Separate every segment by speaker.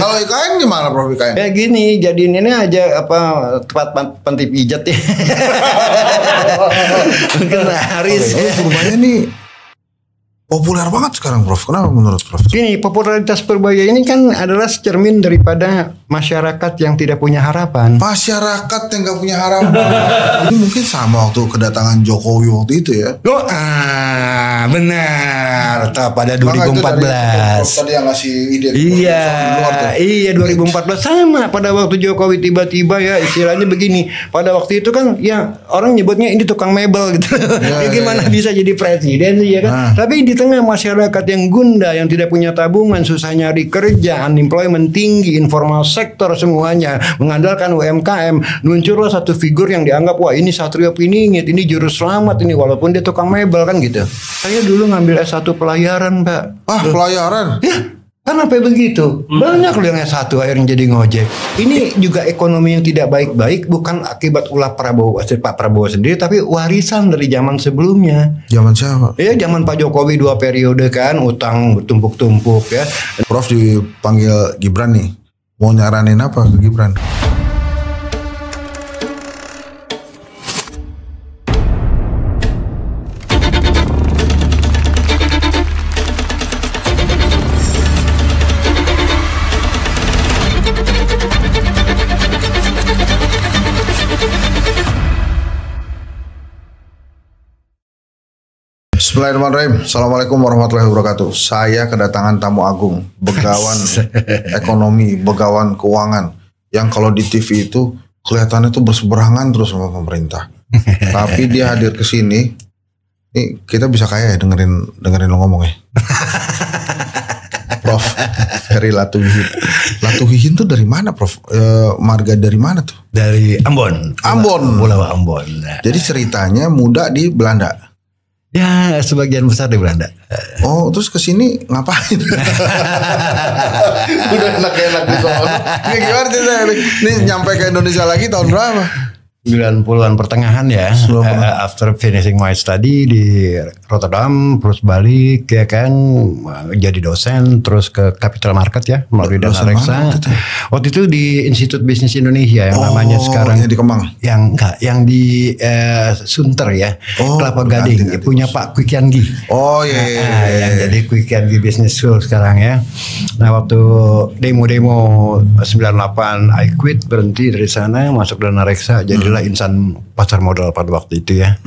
Speaker 1: Kalau IKN gimana Prof IKN?
Speaker 2: Kayak gini, jadiin ini aja tempat panti pijat ya. Mungkin Haris.
Speaker 1: Rumahnya nih populer banget sekarang Prof. Kenapa menurut Prof?
Speaker 2: Gini, popularitas Purbaya ini kan adalah cermin daripada masyarakat yang tidak punya harapan.
Speaker 1: Masyarakat yang gak punya harapan. Ini mungkin sama waktu kedatangan Jokowi waktu itu ya.
Speaker 2: Benar. Pada 2014.
Speaker 1: Tadi yang ngasih ide.
Speaker 2: Iya 2014 sama. Pada waktu Jokowi tiba-tiba ya istilahnya begini. Pada waktu itu kan ya orang nyebutnya ini tukang mebel gitu. Gimana bisa jadi presiden sih ya kan? Tapi di tengah masyarakat yang gundah, yang tidak punya tabungan, susah nyari kerja, unemployment tinggi, informal sektor semuanya, mengandalkan UMKM, muncullah satu figur yang dianggap wah ini Satrio Piningit, ini juru selamat ini walaupun dia tukang mebel kan gitu. Saya dulu ngambil S1 pelayaran, Mbak.
Speaker 1: Pelayaran?
Speaker 2: Ya. Kan sampai begitu. Banyak loh yang S1 akhirnya jadi ngojek. Ini juga ekonomi yang tidak baik-baik bukan akibat ulah Pak Prabowo sendiri, tapi warisan dari zaman sebelumnya.
Speaker 1: Zaman siapa?
Speaker 2: Ya zaman Pak Jokowi 2 periode kan, utang tumpuk-tumpuk ya.
Speaker 1: Prof dipanggil Gibran nih. Mau nyaranin apa ke Gibran? Bismillahirrahmanirrahim. Assalamualaikum warahmatullahi wabarakatuh. Saya kedatangan tamu agung, begawan ekonomi, begawan keuangan, yang kalau di TV itu kelihatannya tuh berseberangan terus sama pemerintah. Tapi dia hadir ke sini, nih kita bisa kaya ya dengerin lo ngomong ya. Prof Ferry Latuhihin. Latuhihin tuh dari mana Prof? Marga dari mana tuh?
Speaker 2: Dari Ambon. Pulau Ambon.
Speaker 1: Jadi ceritanya muda di Belanda.
Speaker 2: Ya sebagian besar di Belanda.
Speaker 1: Oh terus kesini ngapain? Udah enak-enak di sana. Ini gimana ceritanya? Ini nyampe ke Indonesia lagi tahun berapa?
Speaker 2: 90-an pertengahan ya. After finishing my study di Rotterdam, terus balik ya kan, jadi dosen, terus ke Capital Market ya melalui Dana Reksa. Waktu itu di Institut Bisnis Indonesia yang namanya sekarang
Speaker 1: yang di Kemang.
Speaker 2: Yang di Sunter ya, Kelapa Gading, punya Pak Kwikian-Gi. Yang jadi Kwikian-Gi Business School sekarang ya. Nah waktu demo 98 I quit, berhenti dari sana, masuk Dana Reksa, jadi insan pasar modal pada waktu itu ya.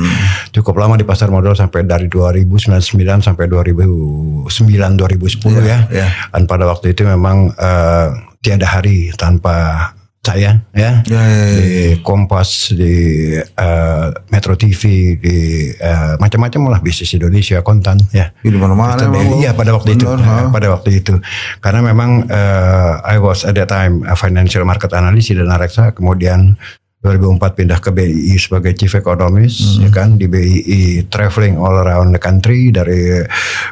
Speaker 2: Cukup lama di pasar modal sampai dari 2099 sampai 2009 2010 ya. Dan pada waktu itu memang tiada hari tanpa saya ya. Di Kompas, di Metro TV, di macam-macam lah, Bisnis Indonesia, Kontan ya.
Speaker 1: Di mana-mana.
Speaker 2: Iya pada waktu itu. Pada waktu itu. Karena memang I was at that time a financial market analyst di Dana Reksa, kemudian 2004 pindah ke BII sebagai chief economist ya kan, di BII traveling all around the country dari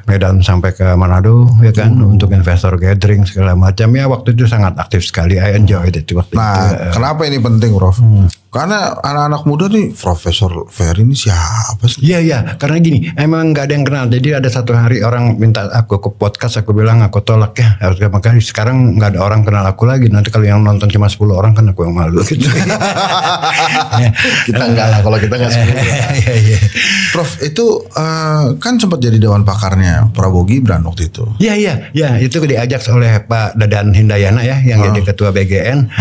Speaker 2: Medan sampai ke Manado ya kan, untuk investor gathering segala macam ya. Waktu itu sangat aktif sekali, I enjoyed it waktu itu.
Speaker 1: Kenapa ini penting Prof? Karena anak-anak muda nih, Profesor Ferry ini siapa sih?
Speaker 2: Iya, karena gini, emang nggak ada yang kenal. Jadi ada satu hari orang minta aku ke podcast, aku bilang aku tolak ya. Makanya sekarang nggak ada orang kenal aku lagi. Nanti kalau yang nonton cuma 10 orang kan aku yang malu gitu.
Speaker 1: Kita enggak lah kalau kita nggak 10. Prof itu kan sempat jadi dewan pakarnya Prabowo Gibran waktu itu.
Speaker 2: Iya, itu diajak oleh Pak Dadan Hindayana ya, yang jadi ketua BGN.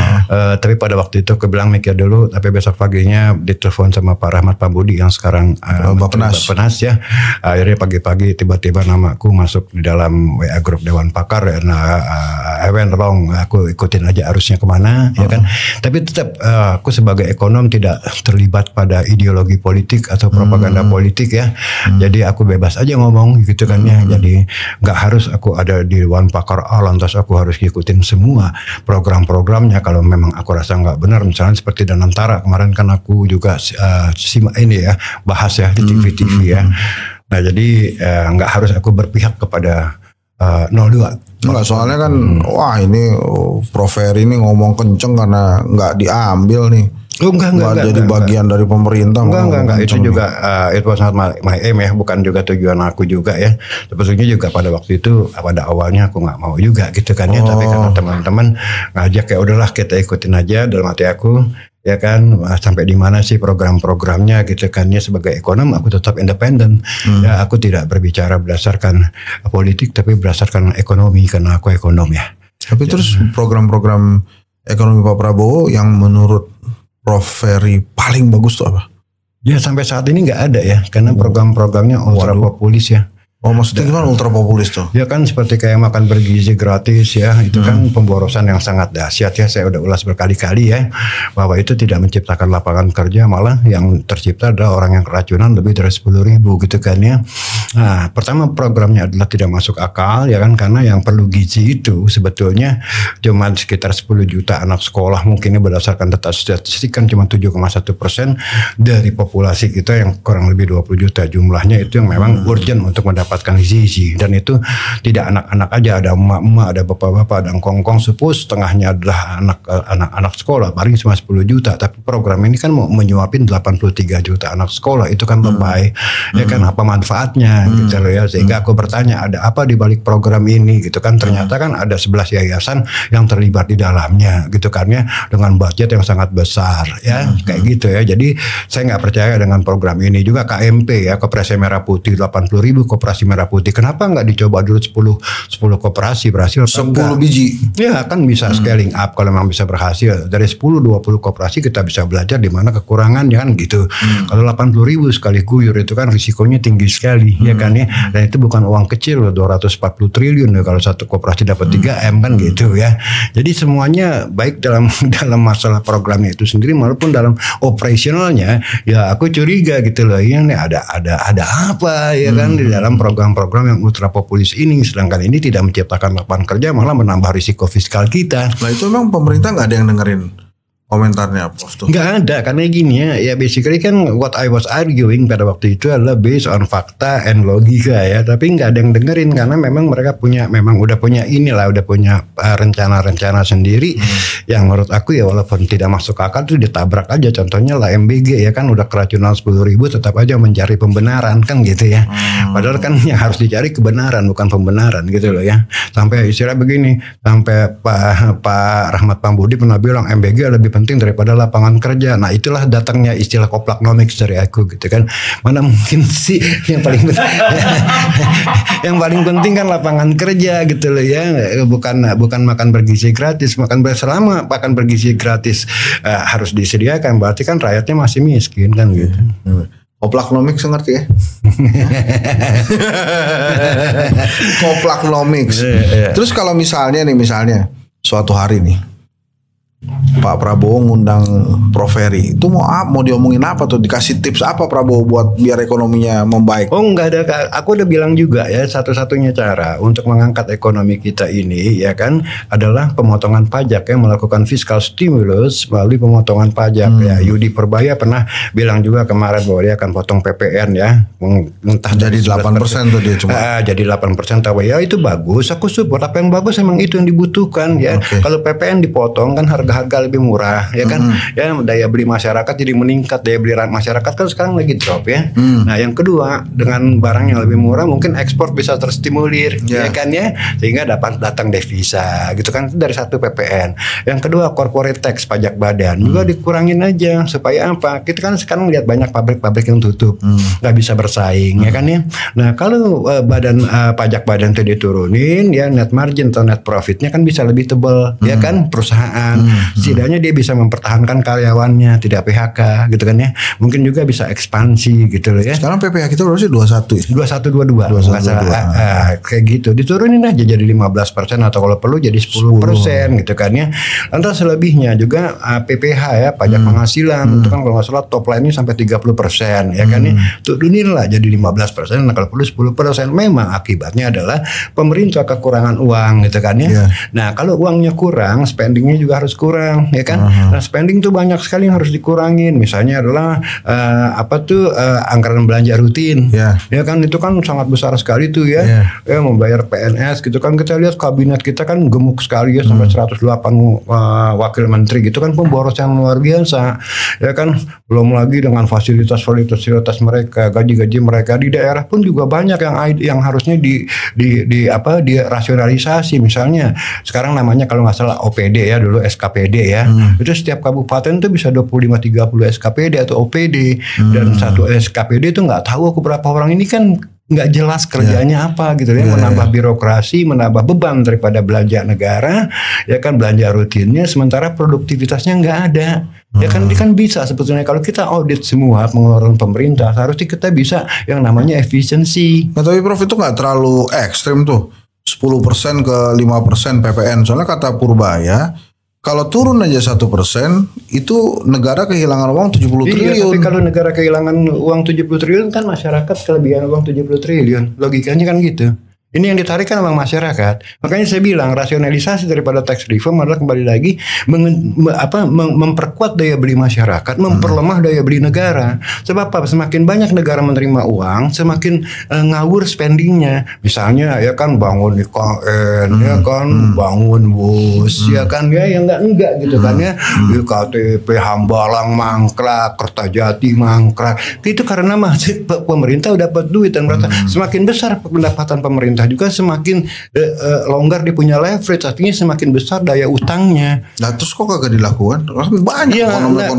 Speaker 2: Tapi pada waktu itu aku bilang mikir dulu. Tapi besok paginya ditelepon sama Pak Rahmat Pambudi yang sekarang Bappenas ya. Akhirnya pagi-pagi tiba-tiba namaku masuk di dalam WA grup Dewan Pakar. Dan I went along, aku ikutin aja arusnya kemana ya kan. Tapi tetap aku sebagai ekonom tidak terlibat pada ideologi politik atau propaganda politik ya. Jadi aku bebas aja ngomong gitu kan ya. Jadi nggak harus aku ada di Dewan Pakar lantas aku harus ngikutin semua program-programnya. Kalau memang aku rasa nggak benar, misalnya seperti Danantara kemarin kan aku juga simak ini ya, bahas ya di TV-TV ya. Nah jadi nggak harus aku berpihak kepada 02.
Speaker 1: Enggak, soalnya kan wah ini Prof Ferry ini ngomong kenceng karena nggak diambil nih. Enggak jadi bagian dari pemerintah.
Speaker 2: Enggak. Itu juga it was not my aim ya, bukan juga tujuan aku juga ya. Sebetulnya juga pada waktu itu pada awalnya aku nggak mau juga gitu kan ya, tapi karena teman-teman ngajak ya udahlah kita ikutin aja. Dalam hati aku ya kan sampai di mana sih program-programnya gitu kan ya, sebagai ekonom aku tetap independen. Ya aku tidak berbicara berdasarkan politik tapi berdasarkan ekonomi karena aku ekonom ya.
Speaker 1: Tapi terus program-program ekonomi Pak Prabowo yang menurut Prof Ferry paling bagus tuh apa?
Speaker 2: Ya sampai saat ini nggak ada ya, karena program-programnya ultra populis ya.
Speaker 1: Oh maksudnya gimana ultra populis tuh?
Speaker 2: Ya kan seperti kayak makan bergizi gratis ya, itu kan pemborosan yang sangat dahsyat ya. Saya udah ulas berkali-kali ya, bahwa itu tidak menciptakan lapangan kerja, malah yang tercipta adalah orang yang keracunan lebih dari 10.000 gitu kan ya. Nah pertama programnya adalah tidak masuk akal ya kan, karena yang perlu gizi itu sebetulnya cuma sekitar 10 juta anak sekolah, mungkinnya berdasarkan data statistik kan cuma 7,1% dari populasi kita yang kurang lebih 20 juta jumlahnya, itu yang memang urgent untuk mendapatkan gizi. Dan itu tidak anak-anak aja, ada emak-emak, ada bapak-bapak, ada kongkong sepuh, setengahnya adalah anak-anak sekolah, paling cuma 10 juta. Tapi program ini kan mau menyuapin 83 juta anak sekolah, itu kan lebay. Ya kan apa manfaatnya gitu loh ya. Sehingga aku bertanya ada apa di balik program ini gitu kan. Ternyata kan ada 11 yayasan yang terlibat di dalamnya gitu kan ya, dengan budget yang sangat besar ya kayak gitu ya. Jadi saya nggak percaya dengan program ini. Juga KMP ya, Koperasi Merah Putih 80.000 koperasi Merah Putih. Kenapa nggak dicoba dulu 10 koperasi berhasil?
Speaker 1: 10 biji.
Speaker 2: Ya kan bisa scaling up kalau memang bisa berhasil. Dari 10-20 koperasi kita bisa belajar di mana kekurangan ya kan gitu. Kalau 80.000 sekali guyur itu kan risikonya tinggi sekali ya kan ya. Dan itu bukan uang kecil loh, 240 triliun ya kalau satu koperasi dapat 3M kan gitu ya. Jadi semuanya baik dalam masalah programnya itu sendiri maupun dalam operasionalnya ya aku curiga gitu loh. Ini ada apa ya kan di dalam program-program yang ultra populis ini, sedangkan ini tidak menciptakan lapangan kerja, malah menambah risiko fiskal kita.
Speaker 1: Nah itu memang pemerintah nggak ada yang dengerin komentarnya Prof tuh?
Speaker 2: Nggak ada, karena gini ya basically kan what I was arguing pada waktu itu adalah based on fakta and logika ya, tapi nggak ada yang dengerin karena memang mereka udah punya rencana-rencana sendiri yang menurut aku ya walaupun tidak masuk akal tuh ditabrak aja. Contohnya lah MBG ya kan udah keracunan 10.000 tetap aja mencari pembenaran kan gitu ya. Padahal kan yang harus dicari kebenaran bukan pembenaran gitu loh ya. Sampai istilah begini, sampai Pak Rahmat Pambudi pernah bilang MBG lebih penting daripada lapangan kerja. Nah itulah datangnya istilah koplaknomics dari aku gitu kan. Mana mungkin sih yang paling penting yang paling penting kan lapangan kerja gitu loh ya, bukan makan bergizi gratis. Makan bergizi gratis harus disediakan, berarti kan rakyatnya masih miskin kan gitu.
Speaker 1: Koplaknomics ngerti ya? Koplaknomics. Terus kalau misalnya suatu hari nih Pak Prabowo ngundang Prof Ferry, itu mau diomongin apa tuh? Dikasih tips apa Prabowo buat biar ekonominya membaik?
Speaker 2: Oh enggak ada, aku udah bilang juga ya, satu-satunya cara untuk mengangkat ekonomi kita ini ya kan adalah pemotongan pajak ya, melakukan fiscal stimulus melalui pemotongan pajak ya. Yudi Purbaya pernah bilang juga kemarin bahwa dia akan potong PPN ya, entah
Speaker 1: jadi 8% tuh dia cuma.
Speaker 2: Jadi 8% tahu ya, itu bagus, aku support. Apa yang bagus emang itu yang dibutuhkan ya. Kalau PPN dipotong kan harga lebih murah ya kan, ya daya beli masyarakat jadi meningkat, daya beli masyarakat kan sekarang lagi drop ya. Nah yang kedua, dengan barang yang lebih murah mungkin ekspor bisa terstimulir ya kan ya, sehingga dapat datang devisa gitu kan dari satu PPN. Yang kedua corporate tax, pajak badan juga dikurangin aja supaya apa? Kita kan sekarang lihat banyak pabrik-pabrik yang tutup, nggak bisa bersaing ya kan ya. Nah kalau pajak badan itu diturunin ya, net margin atau net profitnya kan bisa lebih tebal ya kan perusahaan. Setidaknya dia bisa mempertahankan karyawannya, tidak PHK gitu kan ya. Mungkin juga bisa ekspansi gitu loh ya.
Speaker 1: Sekarang PPH kita berapa sih? 21 ya?
Speaker 2: 21, 22. Kayak gitu. Diturunin aja jadi 15% atau kalau perlu jadi 10% gitu kan ya. Lantas selebihnya juga PPH ya, pajak penghasilan. Itu kan kalau nggak salah top line-nya sampai 30% ya kan ya. Turunin lah jadi 15%, nah kalau perlu 10%. Memang akibatnya adalah pemerintah kekurangan uang gitu kan ya. Nah kalau uangnya kurang, spendingnya juga harus kurang berkurang, ya kan? Nah, spending tuh banyak sekali yang harus dikurangin. Misalnya adalah anggaran belanja rutin, ya kan? Itu kan sangat besar sekali tuh ya. Ya, membayar PNS gitu kan. Kita lihat kabinet kita kan gemuk sekali ya, sampai 108 wakil menteri gitu kan, pemboros yang luar biasa, ya kan? Belum lagi dengan fasilitas mereka, gaji mereka di daerah pun juga banyak yang harusnya dirasionalisasi. Misalnya sekarang namanya kalau nggak salah OPD ya, dulu SKPD ya. Itu setiap kabupaten tuh bisa 25-30 SKPD atau OPD, dan satu SKPD itu nggak tahu aku berapa orang. Ini kan nggak jelas kerjanya apa gitu ya, menambah birokrasi, menambah beban daripada belanja negara, ya kan, belanja rutinnya, sementara produktivitasnya nggak ada. Ya kan, ini kan bisa sebetulnya kalau kita audit semua pengeluaran pemerintah, harusnya kita bisa yang namanya efisiensi.
Speaker 1: Nah, tapi Prof, itu nggak terlalu ekstrim tuh, 10% ke 5% PPN. Soalnya kata Purbaya, kalau turun aja 1%, itu negara kehilangan uang 70 triliun.
Speaker 2: Tapi kalau negara kehilangan uang 70 triliun kan masyarakat kelebihan uang 70 triliun. Logikanya kan gitu. Ini yang ditarik kan uang masyarakat. Makanya saya bilang rasionalisasi daripada tax reform adalah kembali lagi memperkuat daya beli masyarakat, memperlemah daya beli negara. Sebab apa? Semakin banyak negara menerima uang, semakin ngawur spendingnya. Misalnya ya kan bangun IKN, ya kan bangun bus, ya kan ya yang enggak gitu kan ya. KTP Hambalang mangkrak, Kertajati mangkrak. Itu karena masih pemerintah dapat duit dan merata semakin besar pendapatan pemerintah juga semakin longgar dia punya leverage, artinya semakin besar daya utangnya.
Speaker 1: Nah, terus kok kagak dilakukan? Banyak
Speaker 2: ya,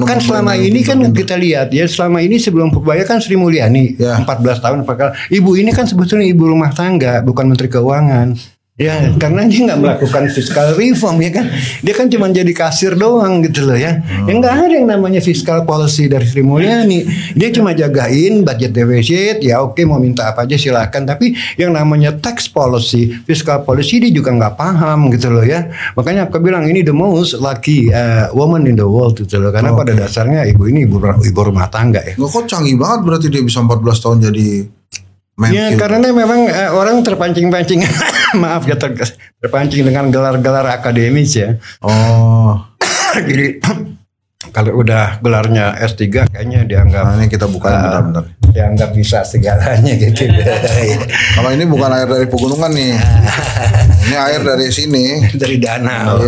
Speaker 2: kan selama ini kan kita lihat ya, selama ini sebelum Purbaya kan Sri Mulyani 14 tahun ibu ini kan sebetulnya ibu rumah tangga, bukan menteri keuangan. Ya, karena dia nggak melakukan fiscal reform, ya kan? Dia kan cuma jadi kasir doang gitu loh ya. Yang nggak ada yang namanya fiscal policy dari Sri Mulyani. Dia cuma jagain budget deficit, ya oke, mau minta apa aja silakan. Tapi yang namanya tax policy, fiscal policy dia juga nggak paham gitu loh ya. Makanya aku bilang ini the most lucky woman in the world gitu loh. Karena pada dasarnya ibu ini ibu rumah tangga ya.
Speaker 1: Kok canggih banget berarti dia bisa 14 tahun jadi
Speaker 2: ya karena memang orang terpancing-pancing maaf ya, terpancing dengan gelar-gelar akademis ya. Jadi kalau udah gelarnya S3 kayaknya dianggap
Speaker 1: ini kita bukan bentar-bentar.
Speaker 2: Dianggap bisa segalanya gitu.
Speaker 1: Kalau ini bukan air dari pegunungan nih. Ini air dari sini,
Speaker 2: dari danau.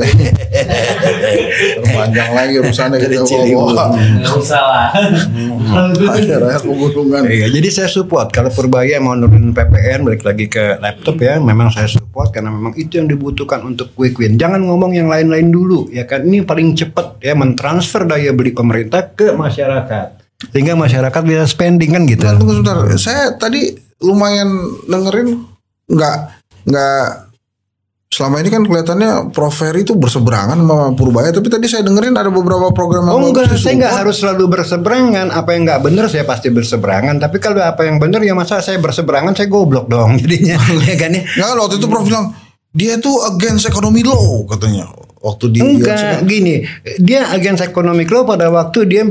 Speaker 1: Terpanjang lagi urusannya
Speaker 2: dari
Speaker 1: Ciliwung.
Speaker 3: Enggak usah lah.
Speaker 1: Air pegunungan.
Speaker 2: Iya, jadi saya support kalau Purbaya mau nurunin PPN, balik lagi ke laptop ya, memang saya support karena memang itu yang dibutuhkan untuk quick win. Jangan ngomong yang lain-lain dulu ya kan. Ini paling cepat ya mentransfer daya beli pemerintah ke masyarakat. Sehingga masyarakat bisa spending kan gitu.
Speaker 1: Nah, tunggu sebentar. Saya tadi lumayan dengerin nggak selama ini kan kelihatannya Prof Ferry itu berseberangan sama Purbaya, tapi tadi saya dengerin ada beberapa program yang
Speaker 2: saya nggak harus selalu berseberangan. Apa yang nggak benar saya pasti berseberangan. Tapi kalau apa yang benar ya masa saya berseberangan, saya goblok dong jadinya. Ya kan ya?
Speaker 1: Nggak, waktu itu Prof bilang dia tuh against economy law katanya. Waktu
Speaker 2: gini, dia against economic law pada waktu dia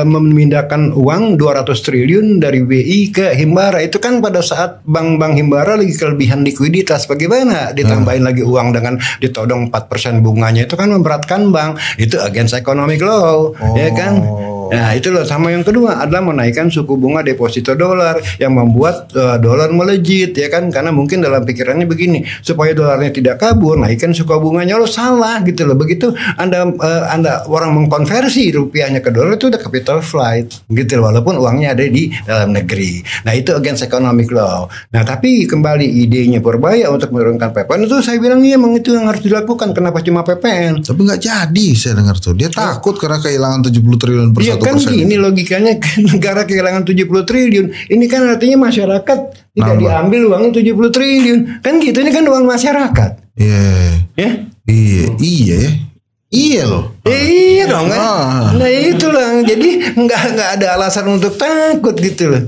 Speaker 2: memindahkan uang 200 triliun dari BI ke Himbara. Itu kan pada saat bank-bank Himbara lagi kelebihan likuiditas. Bagaimana ditambahin lagi uang dengan ditodong 4% bunganya, itu kan memberatkan bank. Itu against economic law, ya kan? Nah itu loh. Sama yang kedua adalah menaikkan suku bunga deposito dolar yang membuat dolar melejit, ya kan? Karena mungkin dalam pikirannya begini, supaya dolarnya tidak kabur, naikkan suku bunganya. Lo salah gitu loh. Begitu Anda orang mengkonversi rupiahnya ke dolar, itu udah capital flight gitu loh, walaupun uangnya ada di dalam negeri. Nah itu against economic law. Nah tapi kembali idenya Purbaya untuk menurunkan PPN itu saya bilang iya, memang itu yang harus dilakukan. Kenapa cuma PPN?
Speaker 1: Tapi nggak jadi, saya dengar tuh dia takut karena kehilangan 70 triliun per 1%.
Speaker 2: Kan gini logikanya, negara kehilangan 70 triliun. Ini kan artinya masyarakat tidak diambil uangnya 70 triliun. Kan gitu, ini kan uang masyarakat.
Speaker 1: Iya loh.
Speaker 2: Iya dong kan. Nah itulah, jadi nggak ada alasan untuk takut gitu loh.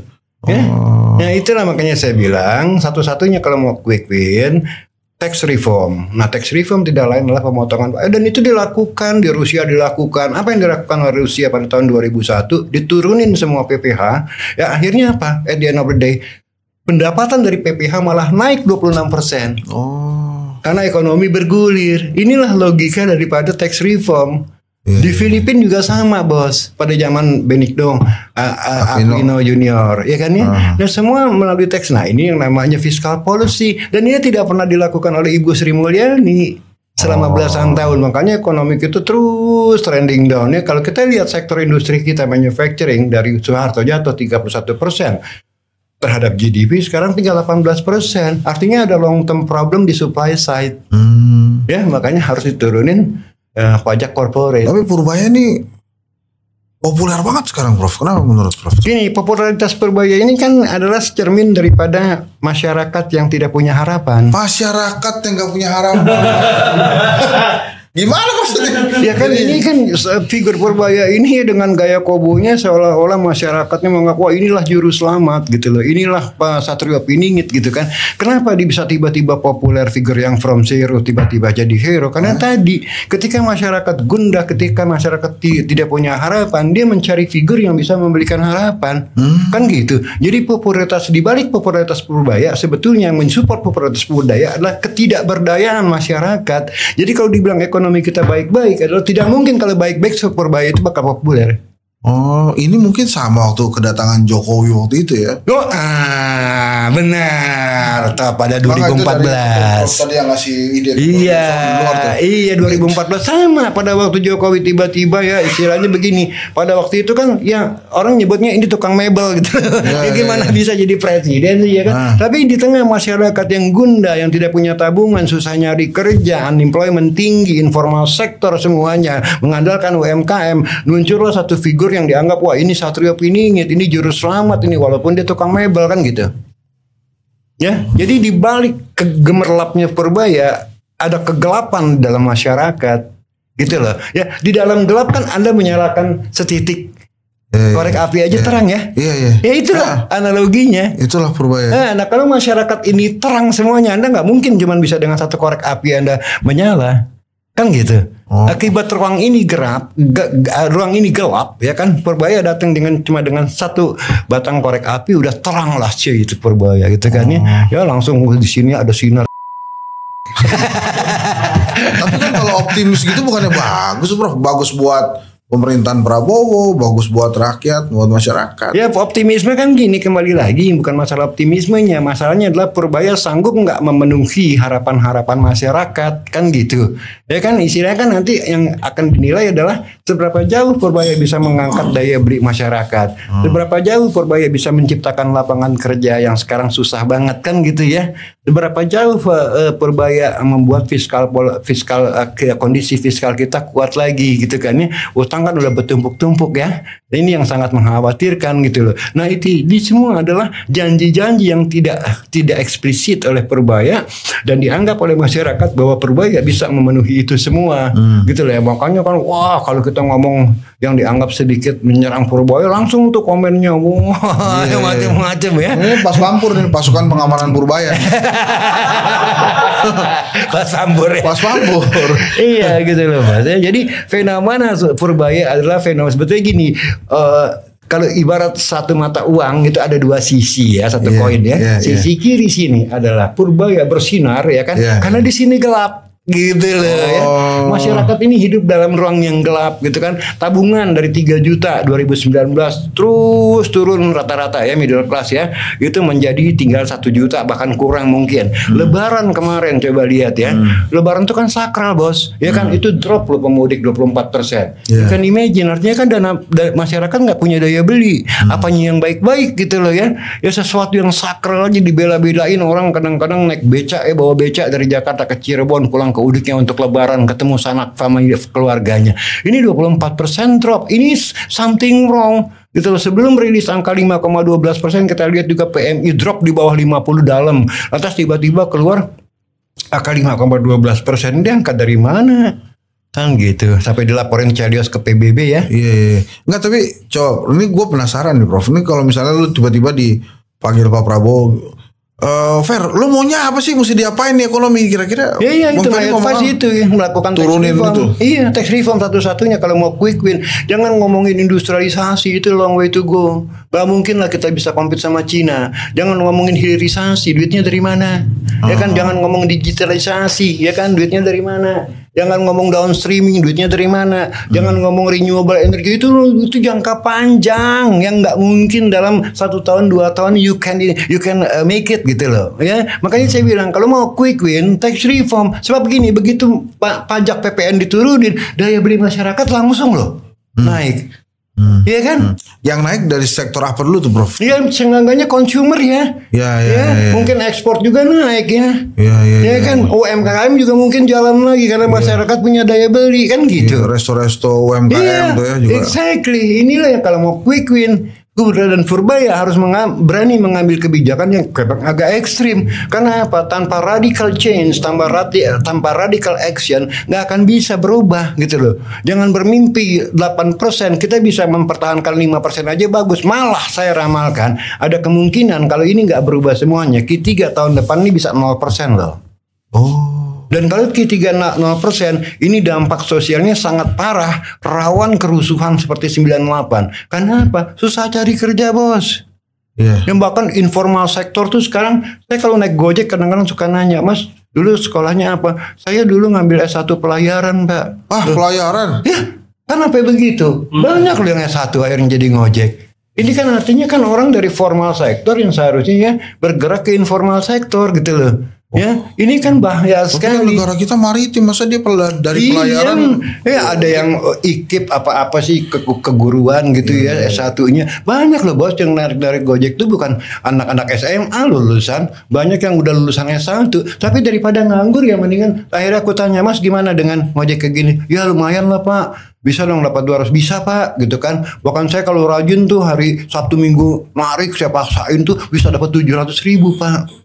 Speaker 2: Nah itulah makanya saya bilang satu-satunya kalau mau quick win, tax reform. Nah tax reform tidak lain adalah pemotongan, dan itu dilakukan di Rusia dilakukan. Apa yang dilakukan oleh Rusia pada tahun 2001? Diturunin semua PPh. Ya akhirnya apa? At the end of the day, pendapatan dari PPh malah naik 26%. Karena ekonomi bergulir. Inilah logika daripada tax reform. Di Filipina juga sama bos, pada zaman Benigno Aquino Junior, ya kan ya. Dan semua melalui tax. Nah ini yang namanya fiscal policy, dan ini tidak pernah dilakukan oleh Ibu Sri Mulyani selama belasan tahun. Makanya ekonomi itu terus trending down ya. Kalau kita lihat sektor industri kita, manufacturing dari Soeharto jatuh 31% terhadap GDP, sekarang tinggal 18%. Artinya ada long term problem di supply side. Ya makanya harus diturunin pajak korporat.
Speaker 1: Tapi Purbaya ini populer banget sekarang, Prof. Kenapa menurut Prof?
Speaker 2: Gini, popularitas Purbaya ini kan adalah cermin daripada masyarakat yang tidak punya harapan.
Speaker 1: Masyarakat yang nggak punya harapan. Gimana maksudnya?
Speaker 2: Ya kan ini kan figur Purbaya ini dengan gaya kobonya seolah-olah masyarakatnya menganggap wah inilah juru selamat gitu loh. Inilah Pak Satrio Piningit gitu kan. Kenapa dia bisa tiba-tiba populer, figur yang from zero tiba-tiba jadi hero? Karena tadi ketika masyarakat gundah, ketika masyarakat tidak punya harapan, dia mencari figur yang bisa memberikan harapan. Kan gitu. Jadi popularitas, dibalik popularitas Purbaya sebetulnya yang mensupport popularitas Purbaya adalah ketidakberdayaan masyarakat. Jadi kalau dibilang ekonomi kita baik-baik adalah tidak mungkin kalau baik-baik Purbaya itu bakal populer.
Speaker 1: Oh, ini mungkin sama waktu kedatangan Jokowi waktu itu ya?
Speaker 2: Oh, benar. Pada 2014.
Speaker 1: Tadi yang ngasih ide.
Speaker 2: Iya 2014 sama. Pada waktu Jokowi tiba-tiba ya istilahnya begini. Pada waktu itu kan ya orang nyebutnya ini tukang mebel gitu. Gimana bisa jadi presiden sih ya kan? Tapi di tengah masyarakat yang gundah, yang tidak punya tabungan, susah nyari kerja, unemployment tinggi, informal sektor semuanya, mengandalkan UMKM, muncullah satu figur yang dianggap wah ini Satrio Piningit, ini juru selamat ini walaupun dia tukang mebel kan gitu. Ya, jadi di balik kegemerlapnya Purbaya ada kegelapan dalam masyarakat. Gitu loh. Ya, di dalam gelap kan Anda menyalakan setitik korek api aja terang ya. Ya itulah analoginya.
Speaker 1: Itulah Purbaya.
Speaker 2: Nah, kalau masyarakat ini terang semuanya, Anda nggak mungkin cuma bisa dengan satu korek api Anda menyala. Kan gitu. Akibat ruang ini gelap, ya kan. Purbaya datang cuma dengan satu batang korek api udah terang lah cuy itu Purbaya gitu kan ya. Ya langsung di sini ada sinar.
Speaker 1: Tapi kan kalau optimis gitu bukannya bagus, Prof? Bagus buat pemerintahan Prabowo, bagus buat rakyat, buat masyarakat.
Speaker 2: Ya optimisme kan gini, kembali lagi bukan masalah optimismenya, masalahnya adalah Purbaya sanggup nggak memenuhi harapan-harapan masyarakat kan gitu. Ya kan istilahnya kan nanti yang akan dinilai adalah seberapa jauh Purbaya bisa mengangkat daya beli masyarakat, seberapa jauh Purbaya bisa menciptakan lapangan kerja yang sekarang susah banget kan gitu ya. Seberapa jauh Purbaya membuat kondisi fiskal kita kuat lagi gitu kan ya. Utang kan udah bertumpuk-tumpuk ya. Ini yang sangat mengkhawatirkan gitu loh. Nah itu di semua adalah janji-janji yang tidak eksplisit oleh Purbaya dan dianggap oleh masyarakat bahwa Purbaya bisa memenuhi itu semua gitu loh ya. Makanya kan wah kalau kita ngomong yang dianggap sedikit menyerang Purbaya langsung tuh komennya wah macam-macam ya.
Speaker 1: Ini pas Pampur nih pasukan pengamanan Purbaya.
Speaker 2: Pas Pampur ya.
Speaker 1: Pas Pampur.
Speaker 2: Iya gitu loh Mas. Jadi fenomena Purbaya adalah fenomena sebetulnya gini. Kalau ibarat satu mata uang itu ada dua sisi ya, satu koin ya. Sisi kiri sini adalah Purbaya bersinar ya kan, karena di sini gelap. Gitu loh ya. Masyarakat ini hidup dalam ruang yang gelap gitu kan. Tabungan dari 3 juta 2019 terus turun rata-rata ya middle class ya. Itu menjadi tinggal 1 juta bahkan kurang mungkin. Lebaran kemarin coba lihat ya. Lebaran itu kan sakral bos. Ya kan itu drop loh pemudik 24%. You can imagine artinya kan dana masyarakat nggak punya daya beli. Apanya yang baik-baik gitu loh ya. Ya sesuatu yang sakral aja dibela-belain orang kadang-kadang naik becak bawa becak dari Jakarta ke Cirebon pulang ke udiknya untuk lebaran ketemu sanak family keluarganya. Ini 24% drop. Ini something wrong. Gitu loh. Sebelum rilis angka 5,12% kita lihat juga PMI drop di bawah 50 dalam. Lantas tiba-tiba keluar angka 5,12%. Ini angka dari mana? Kan gitu. Sampai dilaporin Celios ke PBB ya.
Speaker 1: Iya. Enggak tapi coba ini gue penasaran nih Prof. Ini kalau misalnya lu tiba-tiba dipanggil Pak Prabowo Fer, lu maunya apa sih, mesti diapain nih ekonomi kira-kira?
Speaker 2: Iya itu advice itu ya, melakukan
Speaker 1: turunin
Speaker 2: tax reform.
Speaker 1: Itu.
Speaker 2: Iya, tax reform satu-satunya kalau mau quick win. Jangan ngomongin industrialisasi, itu long way to go. Gak mungkin lah kita bisa compete sama Cina. Jangan ngomongin hilirisasi, duitnya dari mana? Ya kan, jangan ngomong digitalisasi, ya kan, duitnya dari mana? Jangan ngomong downstreaming, duitnya dari mana? Jangan ngomong renewable energy, itu jangka panjang yang nggak mungkin dalam 1 tahun 2 tahun you can make it gitu loh. Ya, makanya saya bilang kalau mau quick win, tax reform. Sebab begini, begitu pajak PPN diturunin, daya beli masyarakat langsung loh naik. Iya kan?
Speaker 1: Yang naik dari sektor apa dulu tuh, Prof?
Speaker 2: Iya, seenggaknya consumer ya.
Speaker 1: Ya.
Speaker 2: Mungkin ekspor juga naik ya.
Speaker 1: Iya
Speaker 2: kan, UMKM juga mungkin jalan lagi karena masyarakat punya daya beli kan gitu.
Speaker 1: Resto-resto UMKM tuh ya juga.
Speaker 2: Exactly. Inilah yang kalau mau quick win, Gubernur dan Purbaya harus berani mengambil kebijakan yang agak ekstrim. Karena apa? Tanpa radical change, tanpa radical action, nggak akan bisa berubah gitu loh. Jangan bermimpi 8%, kita bisa mempertahankan 5% aja bagus. Malah saya ramalkan, ada kemungkinan kalau ini nggak berubah semuanya, Q3 tahun depan ini bisa 0% loh. Dan kalau Q3 0%, ini dampak sosialnya sangat parah, rawan kerusuhan seperti 98. Karena apa? Susah cari kerja, Bos. Yang bahkan informal sektor tuh sekarang, saya kalau naik Gojek kadang-kadang suka nanya, Mas, dulu sekolahnya apa? Saya dulu ngambil S1 pelayaran, Pak.
Speaker 1: Pelayaran?
Speaker 2: Ya, kan apa begitu? Banyak loh yang S1 akhirnya jadi ngojek. Ini kan artinya kan orang dari formal sektor yang seharusnya ya bergerak ke informal sektor gitu loh. Ya, ini kan bahaya sekali.
Speaker 1: Negara kita maritim, masa dia dari pelayaran?
Speaker 2: Ya ada yang IKIP apa sih keguruan gitu ya S1-nya. Banyak loh, Bos, yang narik Gojek itu bukan anak-anak SMA lulusan, banyak yang udah lulusan S1. Tapi daripada nganggur ya mendingan. Akhirnya aku tanya, Mas, gimana dengan ngojek kayak gini? Ya lumayan lah, Pak. Bisa dong dapat 200, bisa Pak, gitu kan. Bahkan saya kalau rajin tuh hari Sabtu Minggu narik, saya paksain tuh bisa dapat 700.000 Pak.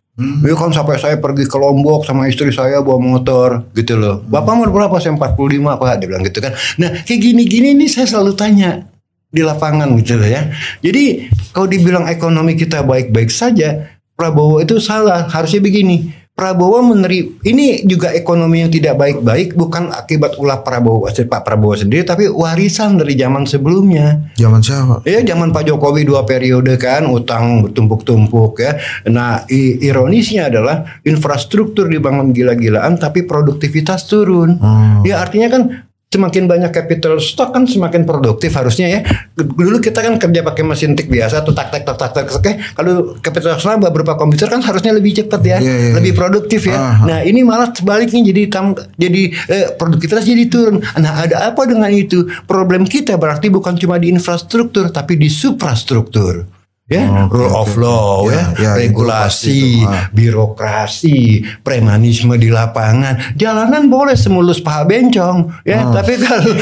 Speaker 2: Ya kan, sampai saya pergi ke Lombok sama istri saya bawa motor gitu loh. Bapak mau berapa? Saya 45 Pak, dia bilang gitu kan. Nah kayak gini-gini nih saya selalu tanya di lapangan gitu loh ya. Jadi kalau dibilang ekonomi kita baik-baik saja, Prabowo itu salah. Harusnya begini, Prabowo ini juga ekonomi yang tidak baik-baik bukan akibat ulah Pak Prabowo sendiri, tapi warisan dari zaman sebelumnya.
Speaker 1: Zaman siapa?
Speaker 2: Ya zaman Pak Jokowi 2 periode kan, utang bertumpuk-tumpuk ya. Nah ironisnya adalah infrastruktur dibangun gila-gilaan tapi produktivitas turun. Ya artinya kan semakin banyak capital stock kan semakin produktif harusnya ya. Dulu kita kan kerja pakai mesin tik biasa tuh tak. Kalau capital stock berupa komputer kan harusnya lebih cepat ya, lebih produktif ya. Nah ini malah sebaliknya jadi produktivitas jadi turun. Nah ada apa dengan itu? Problem kita berarti bukan cuma di infrastruktur tapi di suprastruktur. Ya, rule of law, regulasi, birokrasi, premanisme di lapangan. Jalanan boleh semulus paha bencong, ya. Tapi kalau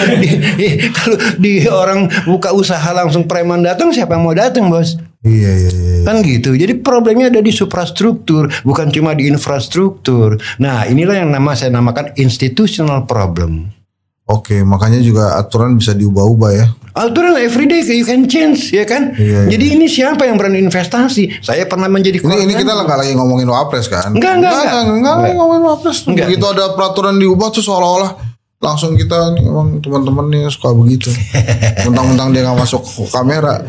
Speaker 2: di orang buka usaha langsung preman datang, siapa yang mau datang, Bos?
Speaker 1: Iya.
Speaker 2: Kan gitu. Jadi problemnya ada di suprastruktur, bukan cuma di infrastruktur. Nah, inilah yang saya namakan institutional problem.
Speaker 1: Oke, makanya juga aturan bisa diubah-ubah ya.
Speaker 2: Aturan everyday you can change, ya kan?
Speaker 1: Iya.
Speaker 2: Jadi ini siapa yang berani investasi? Saya pernah menjadi
Speaker 1: ini kita nggak lagi ngomongin Wapres kan?
Speaker 2: Enggak
Speaker 1: lagi ngomongin Wapres. Begitu ada peraturan diubah tuh seolah-olah langsung kita emang teman-teman nih suka begitu. Mentang-mentang dia nggak masuk ke kamera.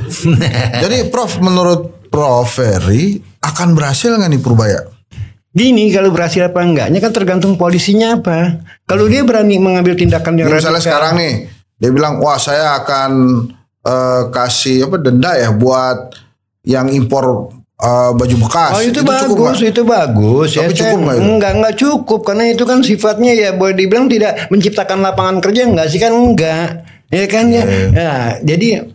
Speaker 1: Jadi Prof, menurut Prof Ferry akan berhasil nggak nih Purbaya?
Speaker 2: Gini, kalau berhasil apa enggaknya kan tergantung polisinya apa. Kalau dia berani mengambil tindakan yang
Speaker 1: misalnya sekarang nih dia bilang, wah saya akan kasih denda ya buat yang impor baju bekas.
Speaker 2: Itu bagus, itu bagus.
Speaker 1: Tapi cukup nggak itu?
Speaker 2: Enggak cukup karena itu kan sifatnya ya boleh dibilang tidak menciptakan lapangan kerja, enggak sih kan enggak. Ya kan ya. Nah, jadi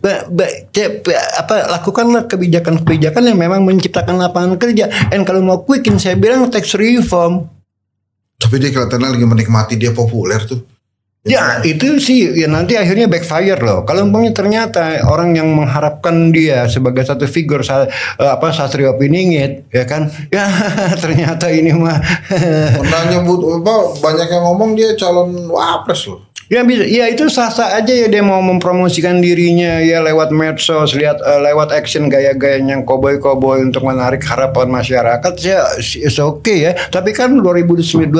Speaker 2: lakukanlah kebijakan-kebijakan yang memang menciptakan lapangan kerja. Dan kalau mau quick saya bilang tax reform.
Speaker 1: Tapi dia kelihatannya lagi menikmati, dia populer tuh.
Speaker 2: Ya itu sih ya nanti akhirnya backfire loh. Kalau umpamanya ternyata orang yang mengharapkan dia sebagai satu figur Satrio Piningit ya kan, ya ternyata ini mah
Speaker 1: pernah nyebut banyak yang ngomong dia calon wapres loh.
Speaker 2: Ya bisa, ya itu sah-sah aja ya dia mau mempromosikan dirinya ya lewat medsos, lewat action gaya-gayanya koboi-koboi untuk menarik harapan masyarakat ya it's okay ya. Tapi kan 2029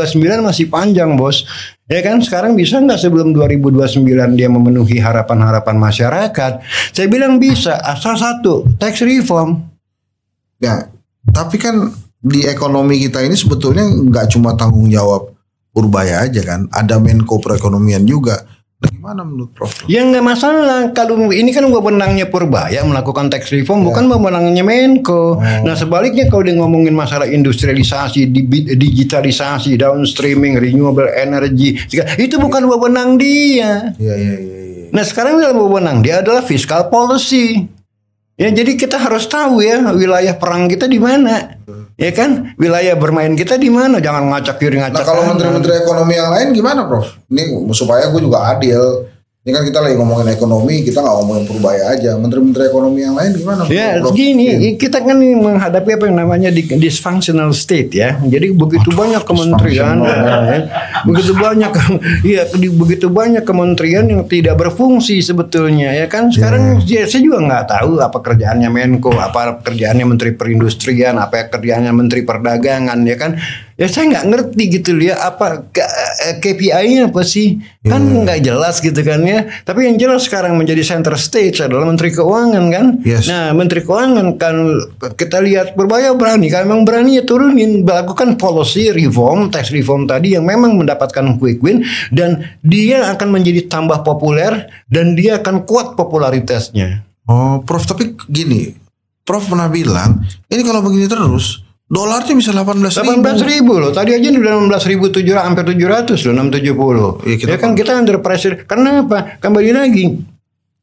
Speaker 2: masih panjang bos. Ya kan sekarang bisa nggak sebelum 2029 dia memenuhi harapan-harapan masyarakat? Saya bilang bisa asal satu tax reform.
Speaker 1: Ya, tapi kan di ekonomi kita ini sebetulnya nggak cuma tanggung jawab Purbaya aja kan, ada Menko Perekonomian juga. Nah, gimana menurut Prof?
Speaker 2: Ya nggak masalah, kalau ini kan wewenangnya Purbaya melakukan tax reform, bukan wewenangnya Menko. Nah sebaliknya kalau dia ngomongin masalah industrialisasi, digitalisasi, downstreaming, renewable energy, itu bukan wewenang dia.
Speaker 1: Iya.
Speaker 2: Nah sekarang dalam wewenang dia adalah fiscal policy. Ya jadi kita harus tahu ya wilayah perang kita di mana, ya kan? Wilayah bermain kita di mana? Jangan ngacak kiri ngacak.
Speaker 1: Nah kalau menteri-menteri ekonomi yang lain gimana, Prof? Ini supaya gue juga adil. Ini kan kita lagi ngomongin ekonomi, kita nggak ngomongin Purbaya aja. Menteri-menteri ekonomi yang lain gimana?
Speaker 2: Ya gini, kita kan menghadapi apa yang namanya dysfunctional state ya. Jadi begitu banyak kementerian, begitu banyak kementerian yang tidak berfungsi sebetulnya ya kan. Sekarang saya juga nggak tahu apa kerjaannya Menko, apa kerjaannya Menteri Perindustrian, apa kerjaannya Menteri Perdagangan ya kan. Ya saya nggak ngerti gitu ya apa KPI-nya apa sih kan nggak jelas gitu kan ya. Tapi yang jelas sekarang menjadi center stage adalah Menteri Keuangan kan. Nah Menteri Keuangan kan kita lihat Purbaya berani kan memang berani ya turunin melakukan policy reform, tax reform tadi yang memang mendapatkan quick win dan dia akan menjadi tambah populer dan dia akan kuat popularitasnya.
Speaker 1: Oh Prof tapi gini, Prof pernah bilang ini kalau begini terus dolarnya bisa 18.000
Speaker 2: loh. Tadi aja udah 16.700 hampir 700 loh, 670. Ya kan kita under pressure. Karena apa? Kembali lagi.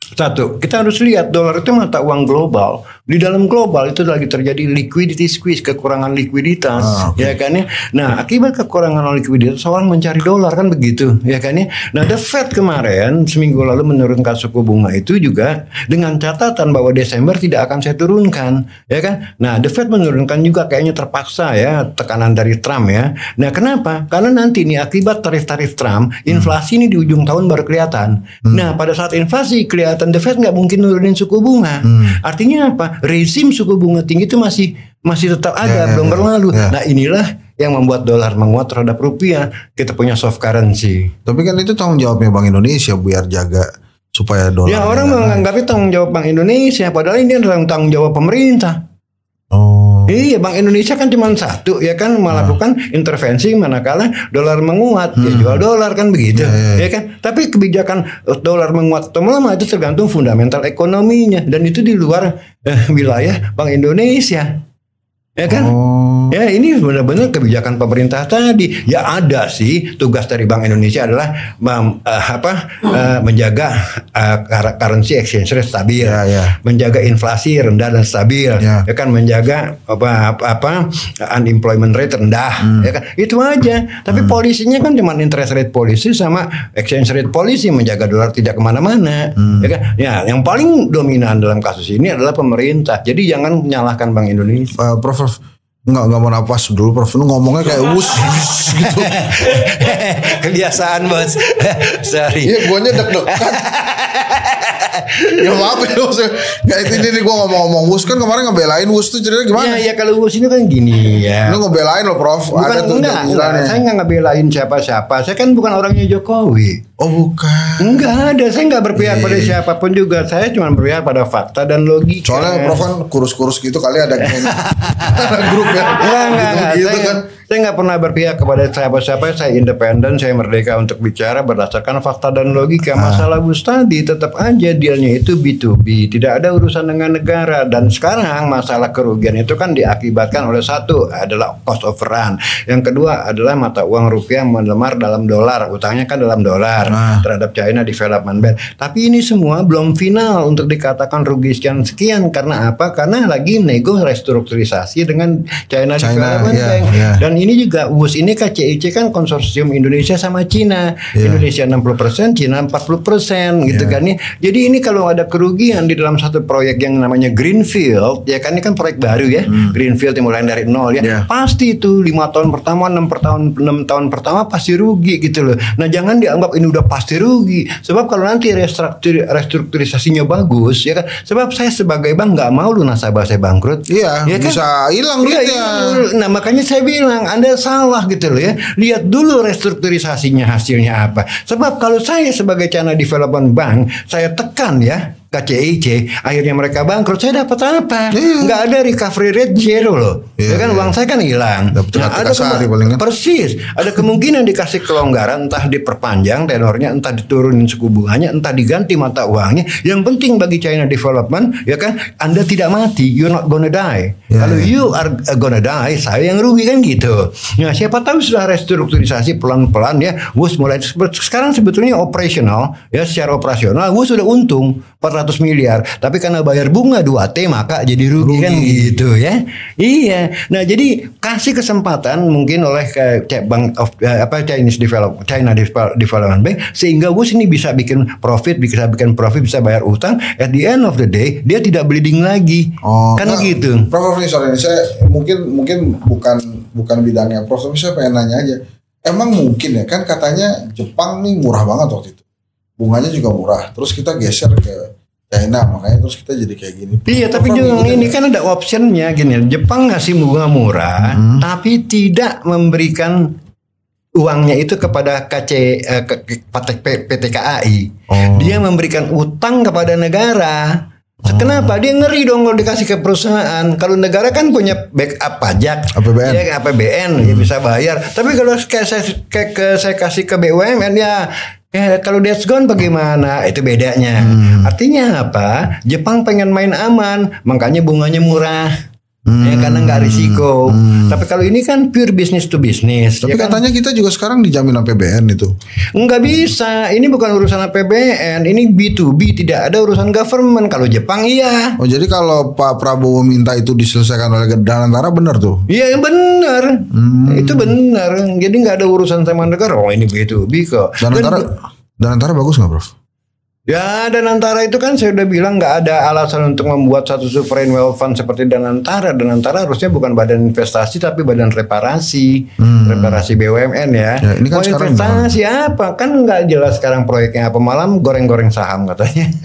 Speaker 2: Satu, kita harus lihat dolar itu mata uang global. Di dalam global itu lagi terjadi liquidity squeeze, kekurangan likuiditas, ya kan ya. Nah, akibat kekurangan likuiditas orang mencari dolar kan begitu, ya kan ya. Nah, The Fed kemarin seminggu lalu menurunkan suku bunga itu juga dengan catatan bahwa Desember tidak akan saya turunkan, ya kan. Nah, The Fed menurunkan juga kayaknya terpaksa ya tekanan dari Trump ya. Nah, kenapa? Karena nanti nih akibat tarif-tarif Trump, inflasi ini di ujung tahun baru kelihatan. Nah, pada saat inflasi kelihatan The Fed nggak mungkin nurunin suku bunga. Artinya apa? Rezim suku bunga tinggi itu masih tetap ada, belum berlalu. Nah inilah yang membuat dolar menguat terhadap rupiah. Kita punya soft currency.
Speaker 1: Tapi kan itu tanggung jawabnya Bank Indonesia biar jaga supaya dolar.
Speaker 2: Ya orang menganggapnya tanggung jawab Bank Indonesia, padahal ini adalah tanggung jawab pemerintah. Iya, Bank Indonesia kan cuma satu ya kan melakukan intervensi manakala dolar menguat, ya jual dolar kan begitu, ya kan. Tapi kebijakan dolar menguat atau melemah itu tergantung fundamental ekonominya dan itu di luar wilayah Bank Indonesia. Ya kan? Ya ini benar-benar kebijakan pemerintah tadi. Ya ada sih tugas dari Bank Indonesia adalah menjaga currency exchange rate stabil, menjaga inflasi rendah dan stabil, ya kan, menjaga unemployment rate rendah, ya kan. Itu aja. Tapi polisinya kan cuma interest rate policy sama exchange rate policy, menjaga dolar tidak kemana-mana, ya kan. Ya yang paling dominan dalam kasus ini adalah pemerintah. Jadi jangan menyalahkan Bank Indonesia.
Speaker 1: Prof, Enggak mau napas dulu, Prof. Lu ngomongnya kayak wus gitu.
Speaker 2: Kebiasaan, Bos. Sorry.
Speaker 1: Iya, guanya deg-degan. Ya maaf ya, nggak ini gue ngomong-ngomong wus kan kemarin ngebelain wus tuh ceritanya gimana?
Speaker 2: Ya kalau wus ini kan gini ya.
Speaker 1: Lu ngebelain loh, Prof.
Speaker 2: Bukan, ada tuh saya nggak ngebelain siapa-siapa. Saya kan bukan orangnya Jokowi.
Speaker 1: Oh bukan.
Speaker 2: Enggak ada, saya nggak berpihak pada siapapun juga. Saya cuma berpihak pada fakta dan logika.
Speaker 1: Soalnya Prof kan kurus-kurus gitu kali ada grup ya.
Speaker 2: Enggak, gitu kan. Saya nggak pernah berpihak kepada siapa-siapa. Saya independen, saya merdeka untuk bicara berdasarkan fakta dan logika. Masalah bus tadi tetap aja dealnya itu B2B, tidak ada urusan dengan negara. Dan sekarang masalah kerugian itu kan diakibatkan oleh satu adalah cost overrun, yang kedua adalah mata uang rupiah melemah dalam dolar, utangnya kan dalam dolar terhadap China Development Bank. Tapi ini semua belum final untuk dikatakan rugi sekian. Karena apa? Karena lagi nego restrukturisasi dengan China Development Bank. Dan ini juga WUS ini KCIC kan konsorsium Indonesia sama Cina. Indonesia 60%, Cina 40% gitu kan nih. Jadi ini kalau ada kerugian di dalam satu proyek yang namanya Greenfield, ya kan ini kan proyek baru ya. Greenfield yang mulai dari nol ya. Pasti itu 5 tahun pertama, 6 tahun pertama pasti rugi gitu loh. Nah, jangan dianggap ini udah pasti rugi. Sebab kalau nanti restrukturisasinya bagus ya kan. Sebab saya sebagai bank nggak mau lu nasabah saya bangkrut.
Speaker 1: Iya, ya bisa kan? Hilang duitnya.
Speaker 2: Nah, makanya saya bilang Anda salah gitu loh ya. Lihat dulu restrukturisasinya hasilnya apa. Sebab kalau saya sebagai China Development Bank, saya tekan ya KCIC, akhirnya mereka bangkrut, saya dapat apa? Nggak ada recovery rate zero loh. Ya kan uang saya kan hilang. Nah, ada persis, ada kemungkinan dikasih kelonggaran, entah diperpanjang tenornya, entah diturunin suku bunganya, entah diganti mata uangnya. Yang penting bagi China Development, ya kan, Anda tidak mati, you're not gonna die. Kalau you are gonna die, saya yang rugi kan gitu. Nah, siapa tahu sudah restrukturisasi pelan-pelan ya, WUS mulai sekarang sebetulnya operasional ya, secara operasional WUS sudah untung 400 miliar, tapi karena bayar bunga 2T maka jadi rugi kan gitu ya. Iya. Nah, jadi kasih kesempatan mungkin oleh Bank of China Development Bank sehingga WUS ini bisa bikin profit, bisa bayar utang. At the end of the day dia tidak bleeding lagi. Kan gitu.
Speaker 1: Prof, sorry, saya mungkin bukan bidangnya Prof, tapi saya pengen nanya aja. Emang mungkin ya, kan katanya Jepang nih murah banget waktu itu. Bunganya juga murah. Terus kita geser ke China, makanya terus kita jadi kayak gini.
Speaker 2: Iya, tapi juga ini kan ada optionnya gini. Jepang ngasih bunga murah, tapi tidak memberikan uangnya itu kepada PT KAI. Dia memberikan utang kepada negara. Kenapa? Dia ngeri dong kalau dikasih ke perusahaan. Kalau negara kan punya backup pajak, APBN ya bisa bayar. Tapi kalau saya kasih ke BUMN ya kalau that's gone bagaimana? Itu bedanya. Artinya apa? Jepang pengen main aman, makanya bunganya murah. Ya, karena nggak risiko. Tapi kalau ini kan pure business to business.
Speaker 1: Tapi
Speaker 2: ya
Speaker 1: katanya kita juga sekarang dijamin APBN itu.
Speaker 2: Nggak bisa. Ini bukan urusan APBN. Ini B2B. Tidak ada urusan government. Kalau Jepang iya.
Speaker 1: Oh, jadi kalau Pak Prabowo minta itu diselesaikan oleh Danantara benar tuh?
Speaker 2: Iya, benar. Itu benar. Jadi nggak ada urusan sama negara. Oh, ini B2B kok.
Speaker 1: Danantara bagus nggak, Prof?
Speaker 2: Ya, Danantara itu kan saya udah bilang nggak ada alasan untuk membuat satu sovereign wealth fund seperti Danantara. Danantara harusnya bukan badan investasi tapi badan reparasi, reparasi BUMN ya. Ini kan investasi apa? Kan nggak jelas sekarang proyeknya apa, malam goreng-goreng saham katanya.